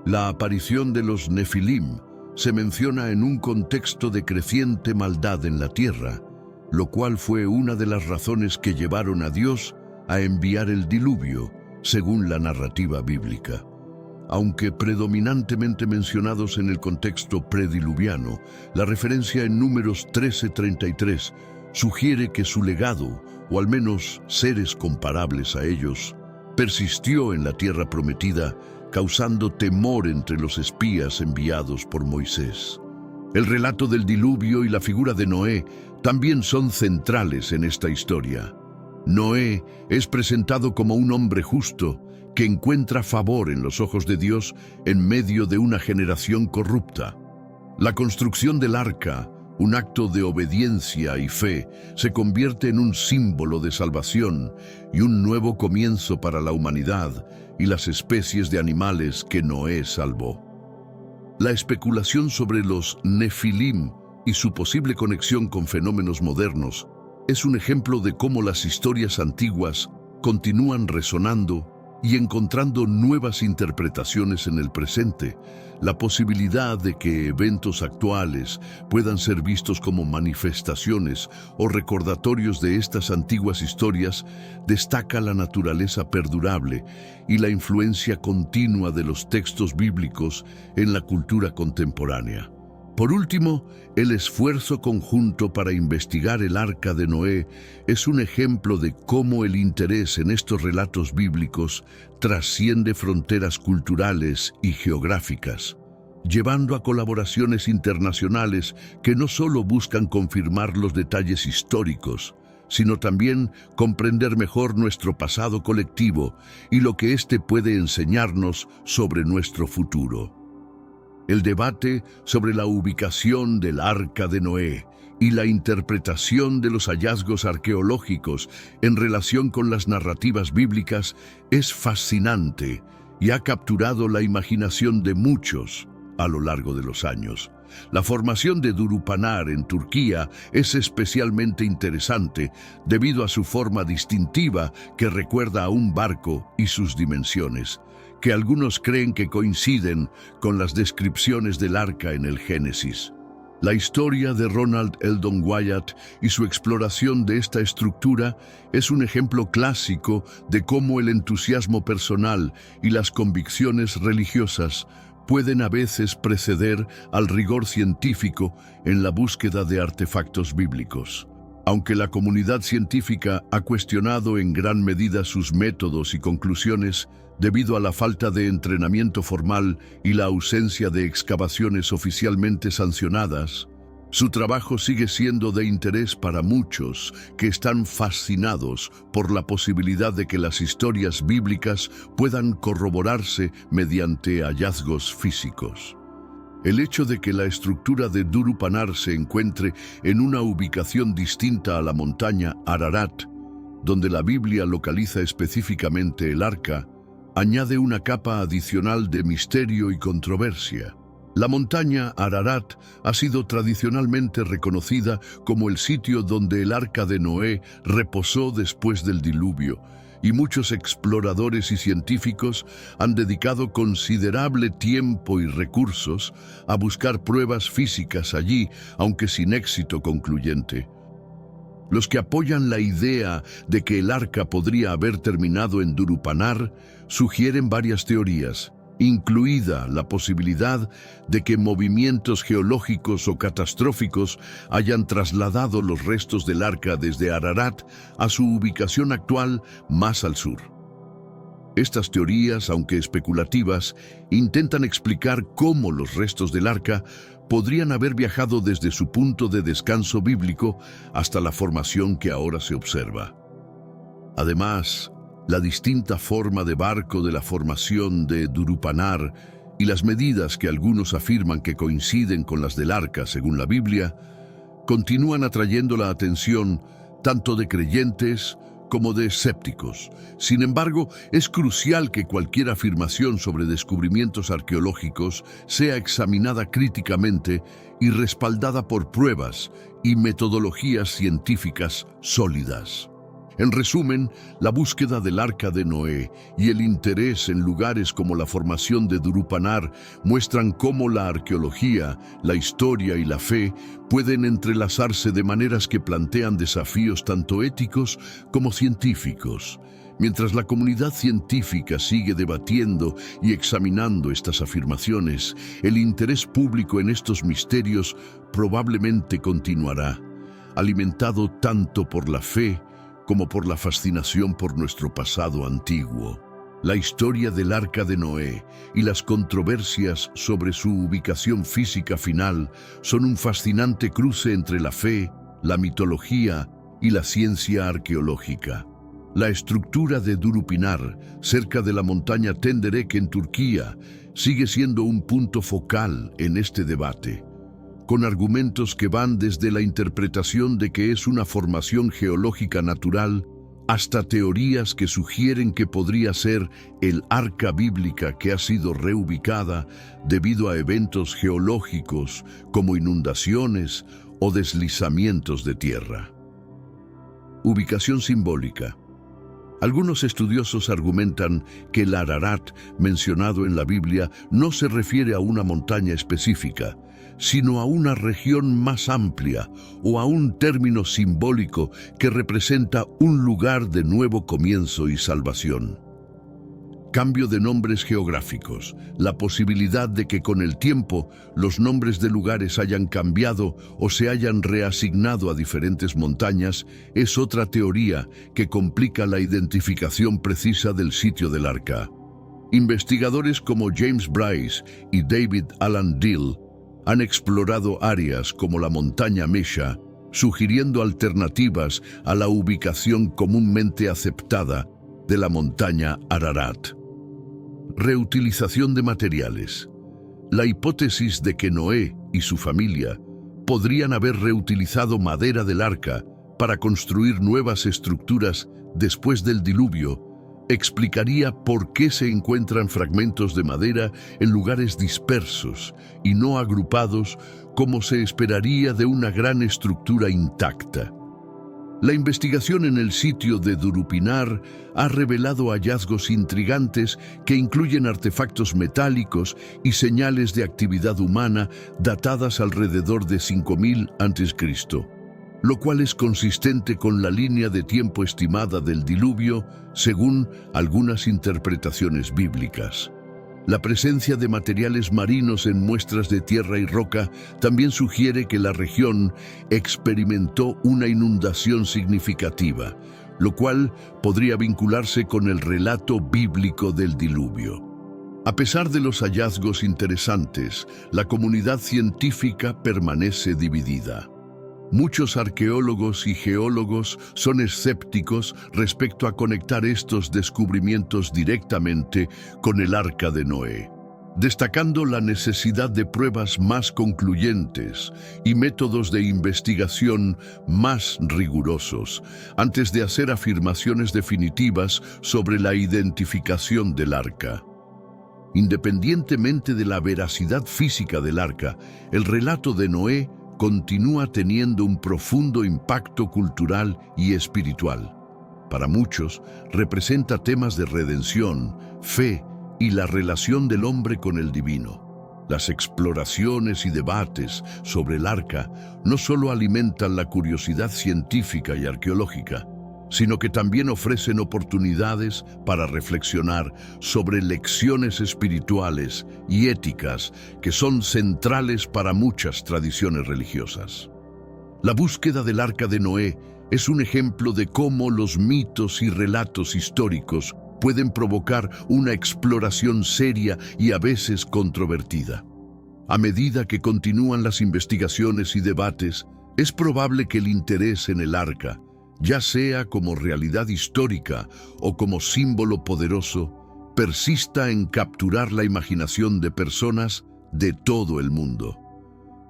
La aparición de los Nefilim se menciona en un contexto de creciente maldad en la tierra, lo cual fue una de las razones que llevaron a Dios a enviar el diluvio, según la narrativa bíblica. Aunque predominantemente mencionados en el contexto prediluviano, la referencia en Números 13:33 sugiere que su legado, o al menos seres comparables a ellos, persistió en la tierra prometida, causando temor entre los espías enviados por Moisés. El relato del diluvio y la figura de Noé también son centrales en esta historia. Noé es presentado como un hombre justo, que encuentra favor en los ojos de Dios en medio de una generación corrupta. La construcción del arca, un acto de obediencia y fe, se convierte en un símbolo de salvación y un nuevo comienzo para la humanidad y las especies de animales que Noé salvó. La especulación sobre los Nefilim y su posible conexión con fenómenos modernos es un ejemplo de cómo las historias antiguas continúan resonando y encontrando nuevas interpretaciones en el presente. La posibilidad de que eventos actuales puedan ser vistos como manifestaciones o recordatorios de estas antiguas historias destaca la naturaleza perdurable y la influencia continua de los textos bíblicos en la cultura contemporánea. Por último, el esfuerzo conjunto para investigar el Arca de Noé es un ejemplo de cómo el interés en estos relatos bíblicos trasciende fronteras culturales y geográficas, llevando a colaboraciones internacionales que no solo buscan confirmar los detalles históricos, sino también comprender mejor nuestro pasado colectivo y lo que éste puede enseñarnos sobre nuestro futuro. El debate sobre la ubicación del Arca de Noé y la interpretación de los hallazgos arqueológicos en relación con las narrativas bíblicas es fascinante y ha capturado la imaginación de muchos a lo largo de los años. La formación de Durupanar en Turquía es especialmente interesante debido a su forma distintiva que recuerda a un barco y sus dimensiones, que algunos creen que coinciden con las descripciones del arca en el Génesis. La historia de Ronald Eldon Wyatt y su exploración de esta estructura es un ejemplo clásico de cómo el entusiasmo personal y las convicciones religiosas pueden a veces preceder al rigor científico en la búsqueda de artefactos bíblicos. Aunque la comunidad científica ha cuestionado en gran medida sus métodos y conclusiones debido a la falta de entrenamiento formal y la ausencia de excavaciones oficialmente sancionadas, su trabajo sigue siendo de interés para muchos que están fascinados por la posibilidad de que las historias bíblicas puedan corroborarse mediante hallazgos físicos. El hecho de que la estructura de Durupanar se encuentre en una ubicación distinta a la montaña Ararat, donde la Biblia localiza específicamente el arca, añade una capa adicional de misterio y controversia. La montaña Ararat ha sido tradicionalmente reconocida como el sitio donde el arca de Noé reposó después del diluvio, y muchos exploradores y científicos han dedicado considerable tiempo y recursos a buscar pruebas físicas allí, aunque sin éxito concluyente. Los que apoyan la idea de que el arca podría haber terminado en Durupanar sugieren varias teorías, incluida la posibilidad de que movimientos geológicos o catastróficos hayan trasladado los restos del arca desde Ararat a su ubicación actual más al sur. Estas teorías, aunque especulativas, intentan explicar cómo los restos del arca podrían haber viajado desde su punto de descanso bíblico hasta la formación que ahora se observa. Además, la distinta forma de barco de la formación de Durupanar y las medidas que algunos afirman que coinciden con las del arca según la Biblia, continúan atrayendo la atención tanto de creyentes como de escépticos. Sin embargo, es crucial que cualquier afirmación sobre descubrimientos arqueológicos sea examinada críticamente y respaldada por pruebas y metodologías científicas sólidas. En resumen, la búsqueda del arca de Noé y el interés en lugares como la formación de Durupanar muestran cómo la arqueología, la historia y la fe pueden entrelazarse de maneras que plantean desafíos tanto éticos como científicos. Mientras la comunidad científica sigue debatiendo y examinando estas afirmaciones, el interés público en estos misterios probablemente continuará, alimentado tanto por la fe como por la fascinación por nuestro pasado antiguo. La historia del Arca de Noé y las controversias sobre su ubicación física final son un fascinante cruce entre la fe, la mitología y la ciencia arqueológica. La estructura de Durupinar, cerca de la montaña Tenderek en Turquía, sigue siendo un punto focal en este debate, con argumentos que van desde la interpretación de que es una formación geológica natural hasta teorías que sugieren que podría ser el arca bíblica que ha sido reubicada debido a eventos geológicos como inundaciones o deslizamientos de tierra. Ubicación simbólica. Algunos estudiosos argumentan que el Ararat mencionado en la Biblia no se refiere a una montaña específica, sino a una región más amplia o a un término simbólico que representa un lugar de nuevo comienzo y salvación. Cambio de nombres geográficos. La posibilidad de que con el tiempo los nombres de lugares hayan cambiado o se hayan reasignado a diferentes montañas es otra teoría que complica la identificación precisa del sitio del arca. Investigadores como James Bryce y David Alan Dill han explorado áreas como la montaña Mesha, sugiriendo alternativas a la ubicación comúnmente aceptada de la montaña Ararat. Reutilización de materiales. La hipótesis de que Noé y su familia podrían haber reutilizado madera del arca para construir nuevas estructuras después del diluvio explicaría por qué se encuentran fragmentos de madera en lugares dispersos y no agrupados como se esperaría de una gran estructura intacta. La investigación en el sitio de Durupinar ha revelado hallazgos intrigantes que incluyen artefactos metálicos y señales de actividad humana datadas alrededor de 5000 a.C., lo cual es consistente con la línea de tiempo estimada del diluvio, según algunas interpretaciones bíblicas. La presencia de materiales marinos en muestras de tierra y roca también sugiere que la región experimentó una inundación significativa, lo cual podría vincularse con el relato bíblico del diluvio. A pesar de los hallazgos interesantes, la comunidad científica permanece dividida. Muchos arqueólogos y geólogos son escépticos respecto a conectar estos descubrimientos directamente con el Arca de Noé, destacando la necesidad de pruebas más concluyentes y métodos de investigación más rigurosos antes de hacer afirmaciones definitivas sobre la identificación del arca. Independientemente de la veracidad física del arca, el relato de Noé continúa teniendo un profundo impacto cultural y espiritual. Para muchos, representa temas de redención, fe y la relación del hombre con el divino. Las exploraciones y debates sobre el arca no solo alimentan la curiosidad científica y arqueológica, sino que también ofrecen oportunidades para reflexionar sobre lecciones espirituales y éticas que son centrales para muchas tradiciones religiosas. La búsqueda del Arca de Noé es un ejemplo de cómo los mitos y relatos históricos pueden provocar una exploración seria y a veces controvertida. A medida que continúan las investigaciones y debates, es probable que el interés en el Arca, ya sea como realidad histórica o como símbolo poderoso, persista en capturar la imaginación de personas de todo el mundo.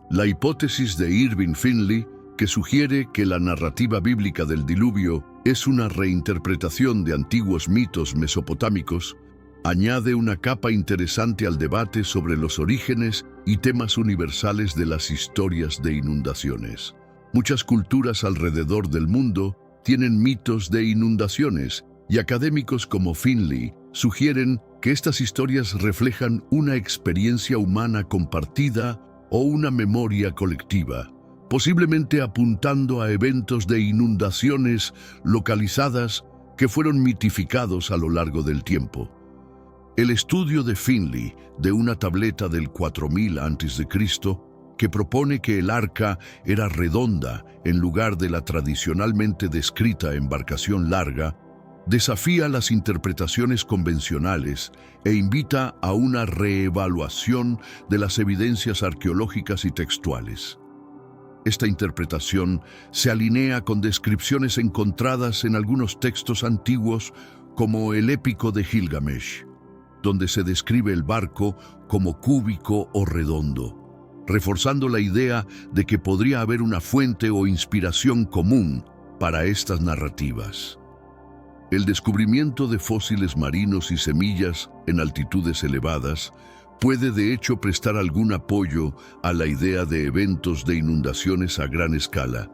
La hipótesis de Irving Finley, que sugiere que la narrativa bíblica del diluvio es una reinterpretación de antiguos mitos mesopotámicos, añade una capa interesante al debate sobre los orígenes y temas universales de las historias de inundaciones. Muchas culturas alrededor del mundo tienen mitos de inundaciones y académicos como Finley sugieren que estas historias reflejan una experiencia humana compartida o una memoria colectiva, posiblemente apuntando a eventos de inundaciones localizadas que fueron mitificados a lo largo del tiempo. El estudio de Finley de una tableta del 4000 a.C., que propone que el arca era redonda en lugar de la tradicionalmente descrita embarcación larga, desafía las interpretaciones convencionales e invita a una reevaluación de las evidencias arqueológicas y textuales. Esta interpretación se alinea con descripciones encontradas en algunos textos antiguos como el Épico de Gilgamesh, donde se describe el barco como cúbico o redondo, reforzando la idea de que podría haber una fuente o inspiración común para estas narrativas. El descubrimiento de fósiles marinos y semillas en altitudes elevadas puede de hecho prestar algún apoyo a la idea de eventos de inundaciones a gran escala,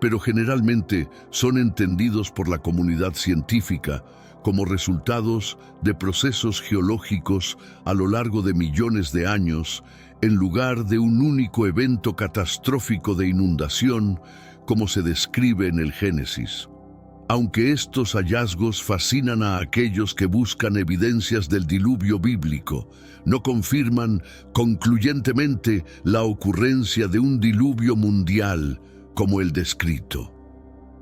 pero generalmente son entendidos por la comunidad científica como resultados de procesos geológicos a lo largo de millones de años, en lugar de un único evento catastrófico de inundación, como se describe en el Génesis. Aunque estos hallazgos fascinan a aquellos que buscan evidencias del diluvio bíblico, no confirman concluyentemente la ocurrencia de un diluvio mundial como el descrito.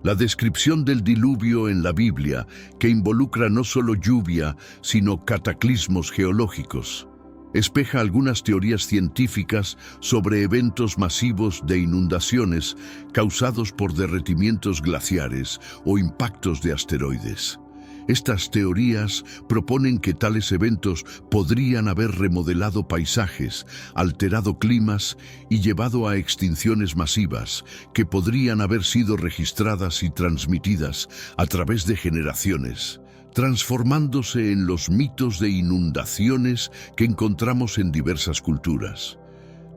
La descripción del diluvio en la Biblia, que involucra no solo lluvia, sino cataclismos geológicos, espeja algunas teorías científicas sobre eventos masivos de inundaciones causados por derretimientos glaciares o impactos de asteroides. Estas teorías proponen que tales eventos podrían haber remodelado paisajes, alterado climas y llevado a extinciones masivas que podrían haber sido registradas y transmitidas a través de generaciones, transformándose en los mitos de inundaciones que encontramos en diversas culturas.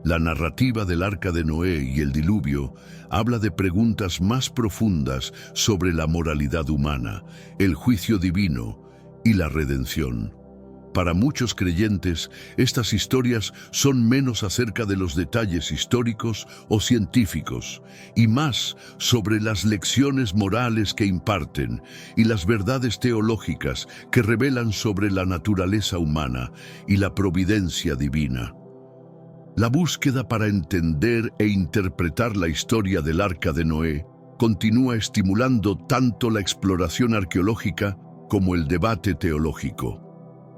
La narrativa del Arca de Noé y el diluvio habla de preguntas más profundas sobre la moralidad humana, el juicio divino y la redención. Para muchos creyentes, estas historias son menos acerca de los detalles históricos o científicos y más sobre las lecciones morales que imparten y las verdades teológicas que revelan sobre la naturaleza humana y la providencia divina. La búsqueda para entender e interpretar la historia del Arca de Noé continúa estimulando tanto la exploración arqueológica como el debate teológico.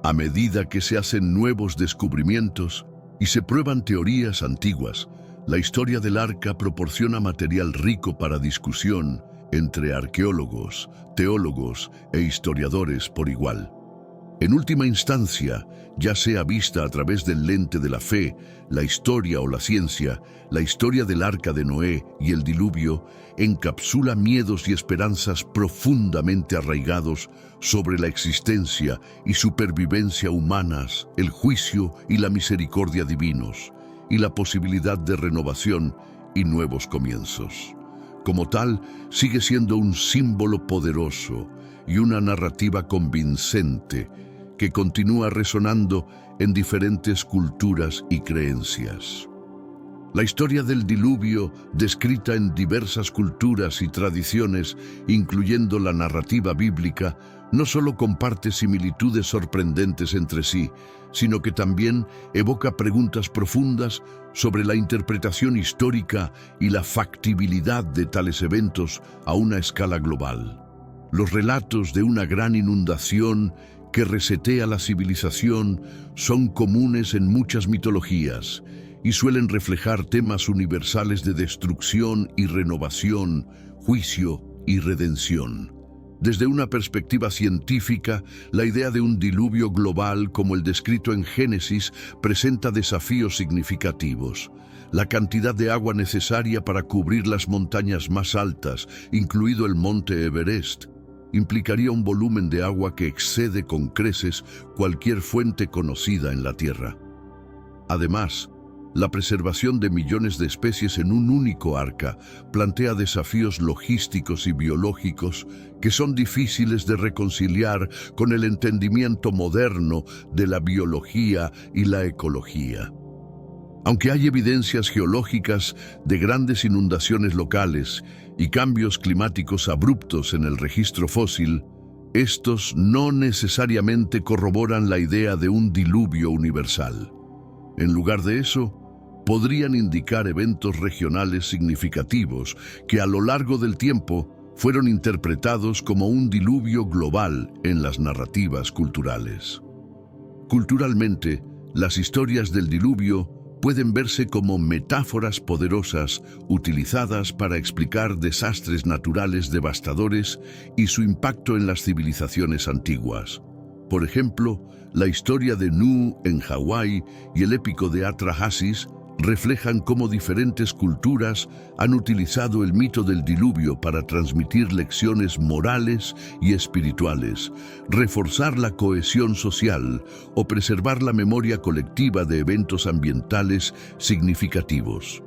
A medida que se hacen nuevos descubrimientos y se prueban teorías antiguas, la historia del Arca proporciona material rico para discusión entre arqueólogos, teólogos e historiadores por igual. En última instancia, ya sea vista a través del lente de la fe, la historia o la ciencia, la historia del Arca de Noé y el diluvio encapsula miedos y esperanzas profundamente arraigados sobre la existencia y supervivencia humanas, el juicio y la misericordia divinos, y la posibilidad de renovación y nuevos comienzos. Como tal, sigue siendo un símbolo poderoso y una narrativa convincente que continúa resonando en diferentes culturas y creencias. La historia del diluvio, descrita en diversas culturas y tradiciones, incluyendo la narrativa bíblica, no solo comparte similitudes sorprendentes entre sí, sino que también evoca preguntas profundas sobre la interpretación histórica y la factibilidad de tales eventos a una escala global. Los relatos de una gran inundación que resetea la civilización son comunes en muchas mitologías y suelen reflejar temas universales de destrucción y renovación, juicio y redención. Desde una perspectiva científica, la idea de un diluvio global como el descrito en Génesis presenta desafíos significativos. La cantidad de agua necesaria para cubrir las montañas más altas, incluido el monte Everest, implicaría un volumen de agua que excede con creces cualquier fuente conocida en la Tierra. Además, la preservación de millones de especies en un único arca plantea desafíos logísticos y biológicos que son difíciles de reconciliar con el entendimiento moderno de la biología y la ecología. Aunque hay evidencias geológicas de grandes inundaciones locales y cambios climáticos abruptos en el registro fósil, estos no necesariamente corroboran la idea de un diluvio universal. En lugar de eso, podrían indicar eventos regionales significativos que a lo largo del tiempo fueron interpretados como un diluvio global en las narrativas culturales. Culturalmente, las historias del diluvio pueden verse como metáforas poderosas utilizadas para explicar desastres naturales devastadores y su impacto en las civilizaciones antiguas. Por ejemplo, la historia de Nu en Hawái y el épico de Atrahasis reflejan cómo diferentes culturas han utilizado el mito del diluvio para transmitir lecciones morales y espirituales, reforzar la cohesión social o preservar la memoria colectiva de eventos ambientales significativos.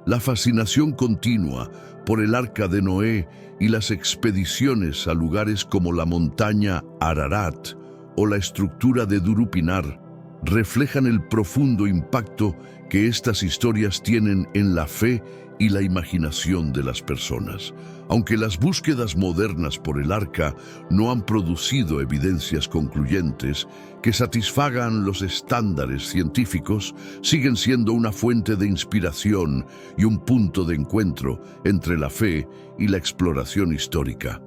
La fascinación continua por el Arca de Noé y las expediciones a lugares como la montaña Ararat o la estructura de Durupinar reflejan el profundo impacto que estas historias tienen en la fe y la imaginación de las personas. Aunque las búsquedas modernas por el arca no han producido evidencias concluyentes que satisfagan los estándares científicos, siguen siendo una fuente de inspiración y un punto de encuentro entre la fe y la exploración histórica.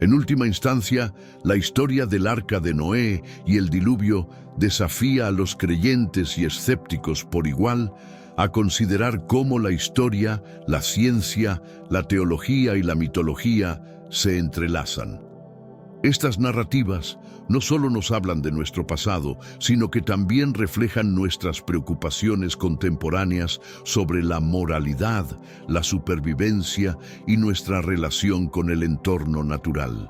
En última instancia, la historia del Arca de Noé y el diluvio desafía a los creyentes y escépticos por igual a considerar cómo la historia, la ciencia, la teología y la mitología se entrelazan. Estas narrativas no solo nos hablan de nuestro pasado, sino que también reflejan nuestras preocupaciones contemporáneas sobre la moralidad, la supervivencia y nuestra relación con el entorno natural.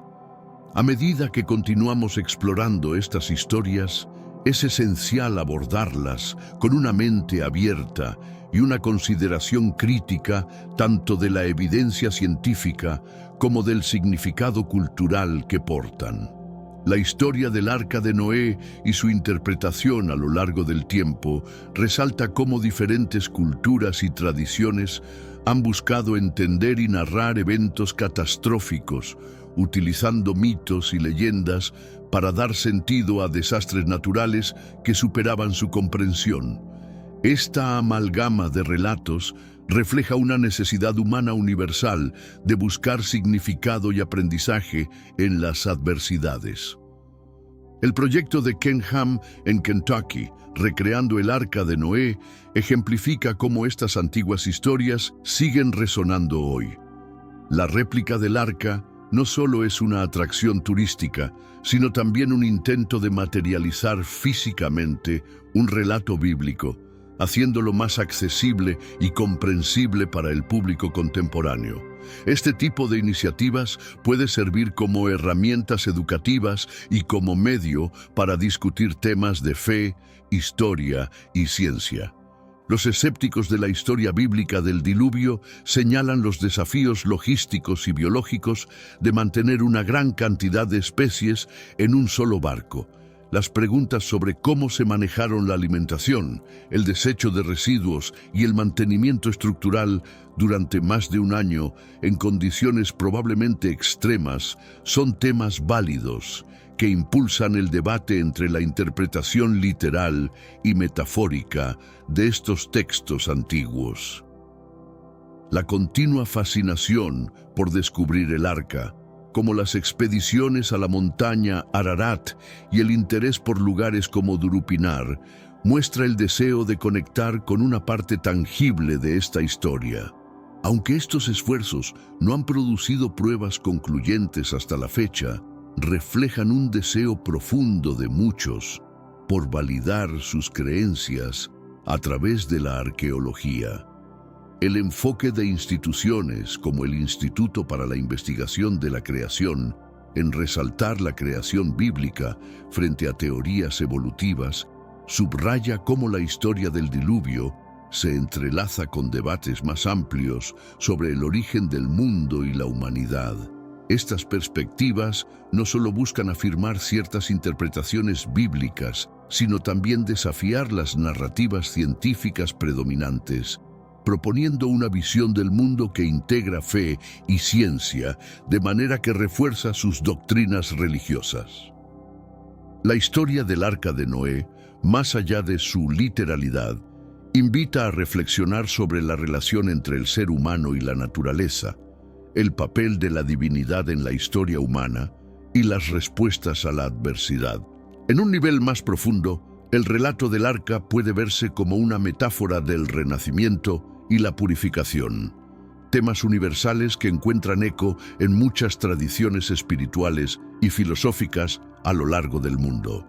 A medida que continuamos explorando estas historias, es esencial abordarlas con una mente abierta y una consideración crítica tanto de la evidencia científica como del significado cultural que portan. La historia del Arca de Noé y su interpretación a lo largo del tiempo resalta cómo diferentes culturas y tradiciones han buscado entender y narrar eventos catastróficos, utilizando mitos y leyendas para dar sentido a desastres naturales que superaban su comprensión. Esta amalgama de relatos refleja una necesidad humana universal de buscar significado y aprendizaje en las adversidades. El proyecto de Ken Ham en Kentucky, recreando el Arca de Noé, ejemplifica cómo estas antiguas historias siguen resonando hoy. La réplica del arca, no solo es una atracción turística, sino también un intento de materializar físicamente un relato bíblico, haciéndolo más accesible y comprensible para el público contemporáneo. Este tipo de iniciativas puede servir como herramientas educativas y como medio para discutir temas de fe, historia y ciencia. Los escépticos de la historia bíblica del diluvio señalan los desafíos logísticos y biológicos de mantener una gran cantidad de especies en un solo barco. Las preguntas sobre cómo se manejaron la alimentación, el desecho de residuos y el mantenimiento estructural durante más de un año en condiciones probablemente extremas son temas válidos que impulsan el debate entre la interpretación literal y metafórica de estos textos antiguos. La continua fascinación por descubrir el arca, como las expediciones a la montaña Ararat y el interés por lugares como Durupinar, muestra el deseo de conectar con una parte tangible de esta historia. Aunque estos esfuerzos no han producido pruebas concluyentes hasta la fecha, reflejan un deseo profundo de muchos por validar sus creencias a través de la arqueología. El enfoque de instituciones como el Instituto para la Investigación de la Creación en resaltar la creación bíblica frente a teorías evolutivas subraya cómo la historia del diluvio se entrelaza con debates más amplios sobre el origen del mundo y la humanidad. Estas perspectivas no solo buscan afirmar ciertas interpretaciones bíblicas, sino también desafiar las narrativas científicas predominantes, proponiendo una visión del mundo que integra fe y ciencia de manera que refuerza sus doctrinas religiosas. La historia del Arca de Noé, más allá de su literalidad, invita a reflexionar sobre la relación entre el ser humano y la naturaleza, el papel de la divinidad en la historia humana y las respuestas a la adversidad. En un nivel más profundo, el relato del arca puede verse como una metáfora del renacimiento y la purificación, temas universales que encuentran eco en muchas tradiciones espirituales y filosóficas a lo largo del mundo.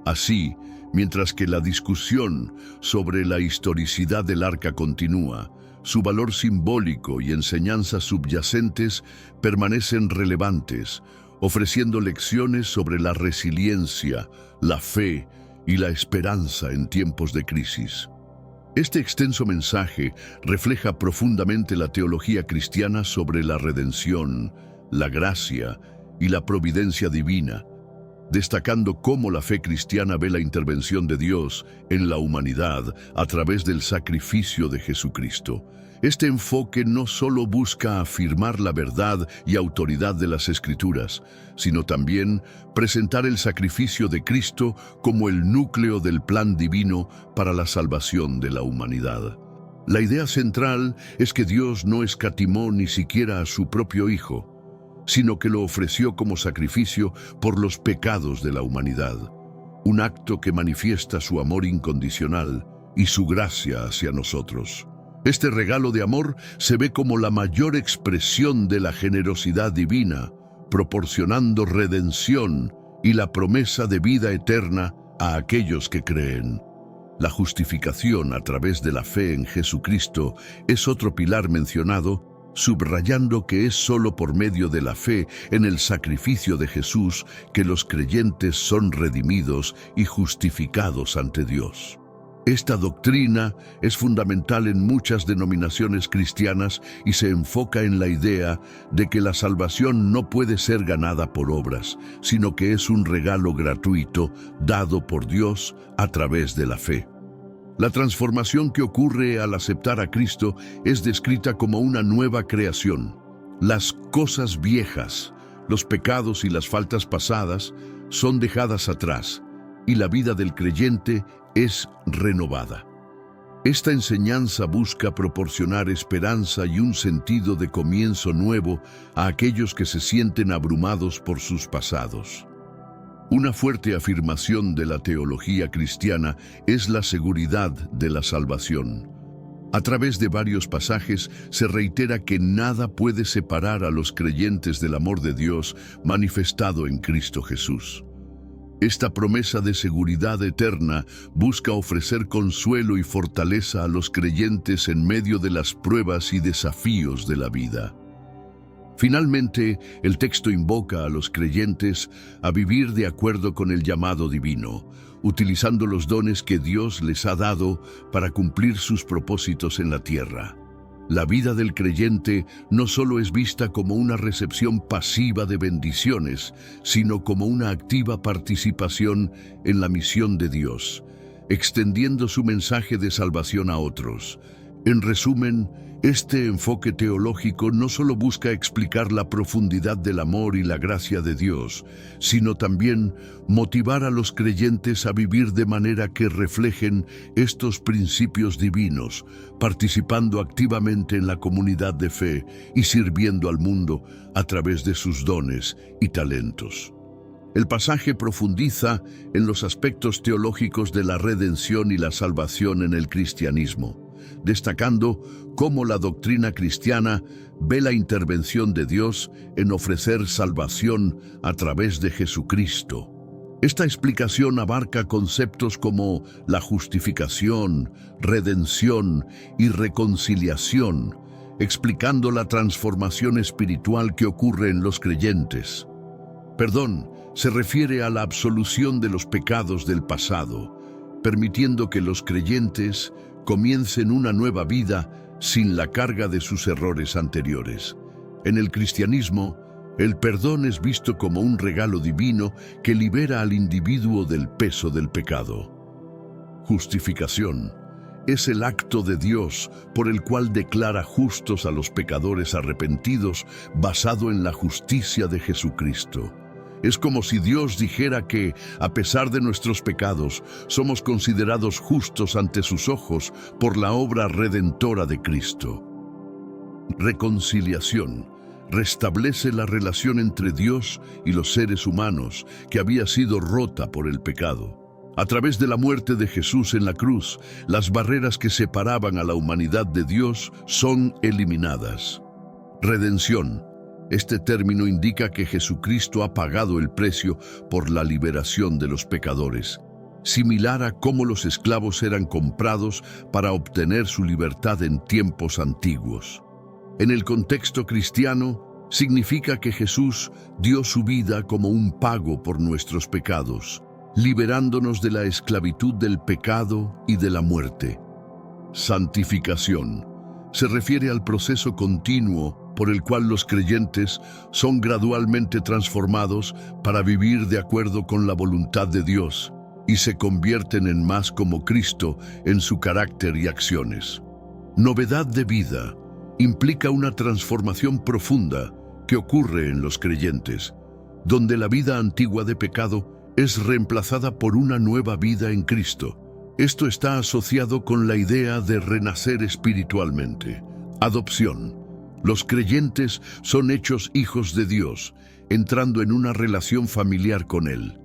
Así, mientras que la discusión sobre la historicidad del arca continúa, su valor simbólico y enseñanzas subyacentes permanecen relevantes, ofreciendo lecciones sobre la resiliencia, la fe y la esperanza en tiempos de crisis. Este extenso mensaje refleja profundamente la teología cristiana sobre la redención, la gracia y la providencia divina, destacando cómo la fe cristiana ve la intervención de Dios en la humanidad a través del sacrificio de Jesucristo. Este enfoque no solo busca afirmar la verdad y autoridad de las Escrituras, sino también presentar el sacrificio de Cristo como el núcleo del plan divino para la salvación de la humanidad. La idea central es que Dios no escatimó ni siquiera a su propio Hijo, sino que lo ofreció como sacrificio por los pecados de la humanidad, un acto que manifiesta su amor incondicional y su gracia hacia nosotros. Este regalo de amor se ve como la mayor expresión de la generosidad divina, proporcionando redención y la promesa de vida eterna a aquellos que creen. La justificación a través de la fe en Jesucristo es otro pilar mencionado, subrayando que es solo por medio de la fe en el sacrificio de Jesús que los creyentes son redimidos y justificados ante Dios. Esta doctrina es fundamental en muchas denominaciones cristianas y se enfoca en la idea de que la salvación no puede ser ganada por obras, sino que es un regalo gratuito dado por Dios a través de la fe. La transformación que ocurre al aceptar a Cristo es descrita como una nueva creación. Las cosas viejas, los pecados y las faltas pasadas son dejadas atrás y la vida del creyente es renovada. Esta enseñanza busca proporcionar esperanza y un sentido de comienzo nuevo a aquellos que se sienten abrumados por sus pasados. Una fuerte afirmación de la teología cristiana es la seguridad de la salvación. A través de varios pasajes se reitera que nada puede separar a los creyentes del amor de Dios manifestado en Cristo Jesús. Esta promesa de seguridad eterna busca ofrecer consuelo y fortaleza a los creyentes en medio de las pruebas y desafíos de la vida. Finalmente, el texto invoca a los creyentes a vivir de acuerdo con el llamado divino, utilizando los dones que Dios les ha dado para cumplir sus propósitos en la tierra. La vida del creyente no solo es vista como una recepción pasiva de bendiciones, sino como una activa participación en la misión de Dios, extendiendo su mensaje de salvación a otros. En resumen, este enfoque teológico no solo busca explicar la profundidad del amor y la gracia de Dios, sino también motivar a los creyentes a vivir de manera que reflejen estos principios divinos, participando activamente en la comunidad de fe y sirviendo al mundo a través de sus dones y talentos. El pasaje profundiza en los aspectos teológicos de la redención y la salvación en el cristianismo, destacando cómo la doctrina cristiana ve la intervención de Dios en ofrecer salvación a través de Jesucristo. Esta explicación abarca conceptos como la justificación, redención y reconciliación, explicando la transformación espiritual que ocurre en los creyentes. Perdón se refiere a la absolución de los pecados del pasado, permitiendo que los creyentes comiencen una nueva vida sin la carga de sus errores anteriores. En el cristianismo, el perdón es visto como un regalo divino que libera al individuo del peso del pecado. Justificación es el acto de Dios por el cual declara justos a los pecadores arrepentidos basado en la justicia de Jesucristo. Es como si Dios dijera que, a pesar de nuestros pecados, somos considerados justos ante sus ojos por la obra redentora de Cristo. Reconciliación restablece la relación entre Dios y los seres humanos que había sido rota por el pecado. A través de la muerte de Jesús en la cruz, las barreras que separaban a la humanidad de Dios son eliminadas. Redención. Este término indica que Jesucristo ha pagado el precio por la liberación de los pecadores, similar a cómo los esclavos eran comprados para obtener su libertad en tiempos antiguos. En el contexto cristiano, significa que Jesús dio su vida como un pago por nuestros pecados, liberándonos de la esclavitud del pecado y de la muerte. Santificación se refiere al proceso continuo por el cual los creyentes son gradualmente transformados para vivir de acuerdo con la voluntad de Dios y se convierten en más como Cristo en su carácter y acciones. Novedad de vida implica una transformación profunda que ocurre en los creyentes, donde la vida antigua de pecado es reemplazada por una nueva vida en Cristo. Esto está asociado con la idea de renacer espiritualmente. Adopción. Los creyentes son hechos hijos de Dios, entrando en una relación familiar con Él.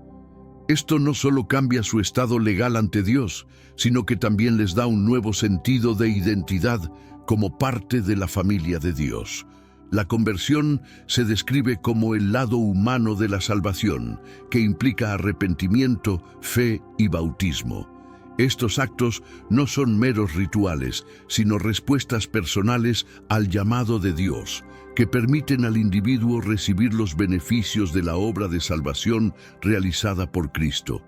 Esto no solo cambia su estado legal ante Dios, sino que también les da un nuevo sentido de identidad como parte de la familia de Dios. La conversión se describe como el lado humano de la salvación, que implica arrepentimiento, fe y bautismo. Estos actos no son meros rituales, sino respuestas personales al llamado de Dios, que permiten al individuo recibir los beneficios de la obra de salvación realizada por Cristo.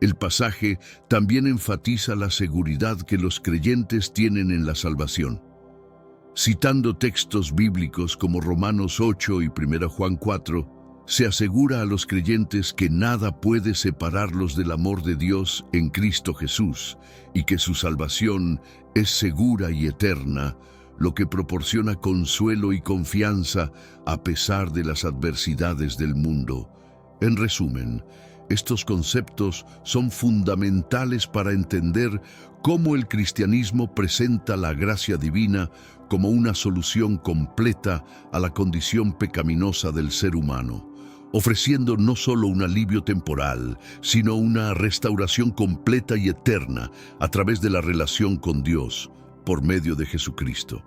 El pasaje también enfatiza la seguridad que los creyentes tienen en la salvación. Citando textos bíblicos como Romanos 8 y 1 Juan 4, se asegura a los creyentes que nada puede separarlos del amor de Dios en Cristo Jesús y que su salvación es segura y eterna, lo que proporciona consuelo y confianza a pesar de las adversidades del mundo. En resumen, estos conceptos son fundamentales para entender cómo el cristianismo presenta la gracia divina como una solución completa a la condición pecaminosa del ser humano, ofreciendo no solo un alivio temporal, sino una restauración completa y eterna a través de la relación con Dios. por medio de Jesucristo.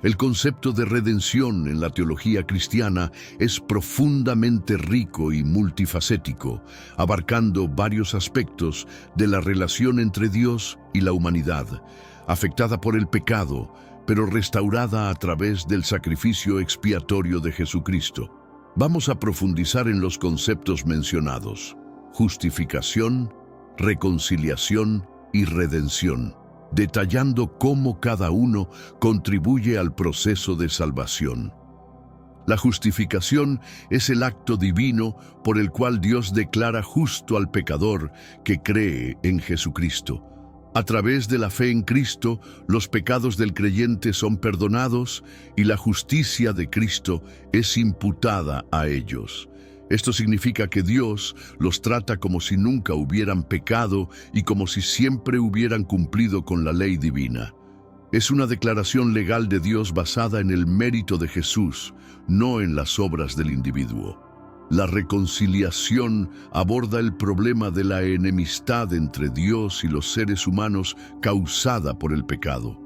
El concepto de redención en la teología cristiana es profundamente rico y multifacético, abarcando varios aspectos de la relación entre Dios y la humanidad, afectada por el pecado, pero restaurada a través del sacrificio expiatorio de Jesucristo. Vamos a profundizar en los conceptos mencionados: justificación, reconciliación y redención, detallando cómo cada uno contribuye al proceso de salvación. La justificación es el acto divino por el cual Dios declara justo al pecador que cree en Jesucristo. A través de la fe en Cristo, los pecados del creyente son perdonados y la justicia de Cristo es imputada a ellos. Esto significa que Dios los trata como si nunca hubieran pecado y como si siempre hubieran cumplido con la ley divina. Es una declaración legal de Dios basada en el mérito de Jesús, no en las obras del individuo. La reconciliación aborda el problema de la enemistad entre Dios y los seres humanos causada por el pecado.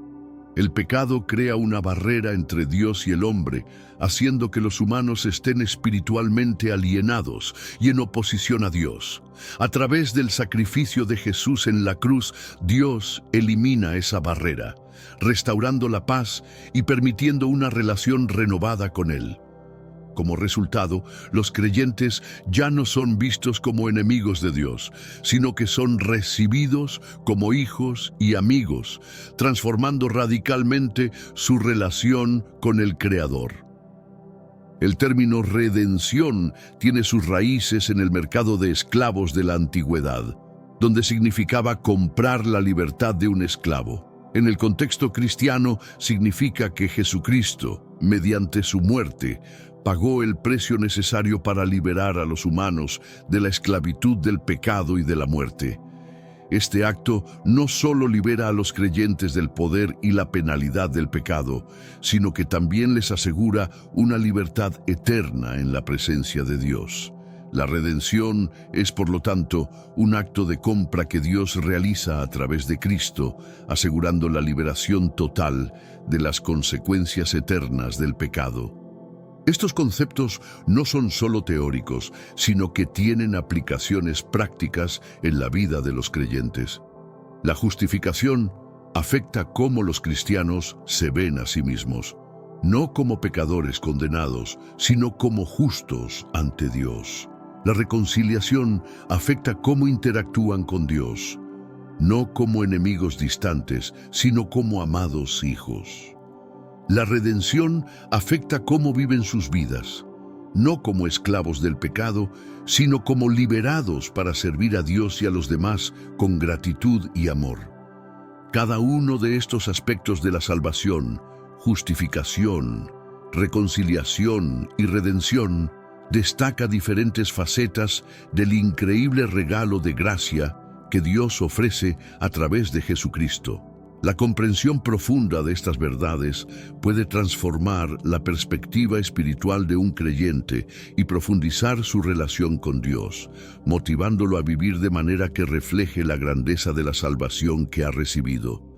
El pecado crea una barrera entre Dios y el hombre, haciendo que los humanos estén espiritualmente alienados y en oposición a Dios. A través del sacrificio de Jesús en la cruz, Dios elimina esa barrera, restaurando la paz y permitiendo una relación renovada con Él. Como resultado, los creyentes ya no son vistos como enemigos de Dios, sino que son recibidos como hijos y amigos, transformando radicalmente su relación con el Creador. El término redención tiene sus raíces en el mercado de esclavos de la antigüedad, donde significaba comprar la libertad de un esclavo. En el contexto cristiano significa que Jesucristo, mediante su muerte, pagó el precio necesario para liberar a los humanos de la esclavitud del pecado y de la muerte. Este acto no solo libera a los creyentes del poder y la penalidad del pecado, sino que también les asegura una libertad eterna en la presencia de Dios. La redención es, por lo tanto, un acto de compra que Dios realiza a través de Cristo, asegurando la liberación total de las consecuencias eternas del pecado. Estos conceptos no son solo teóricos, sino que tienen aplicaciones prácticas en la vida de los creyentes. La justificación afecta cómo los cristianos se ven a sí mismos, no como pecadores condenados, sino como justos ante Dios. La reconciliación afecta cómo interactúan con Dios, no como enemigos distantes, sino como amados hijos. La redención afecta cómo viven sus vidas, no como esclavos del pecado, sino como liberados para servir a Dios y a los demás con gratitud y amor. Cada uno de estos aspectos de la salvación, justificación, reconciliación y redención, destaca diferentes facetas del increíble regalo de gracia que Dios ofrece a través de Jesucristo. La comprensión profunda de estas verdades puede transformar la perspectiva espiritual de un creyente y profundizar su relación con Dios, motivándolo a vivir de manera que refleje la grandeza de la salvación que ha recibido.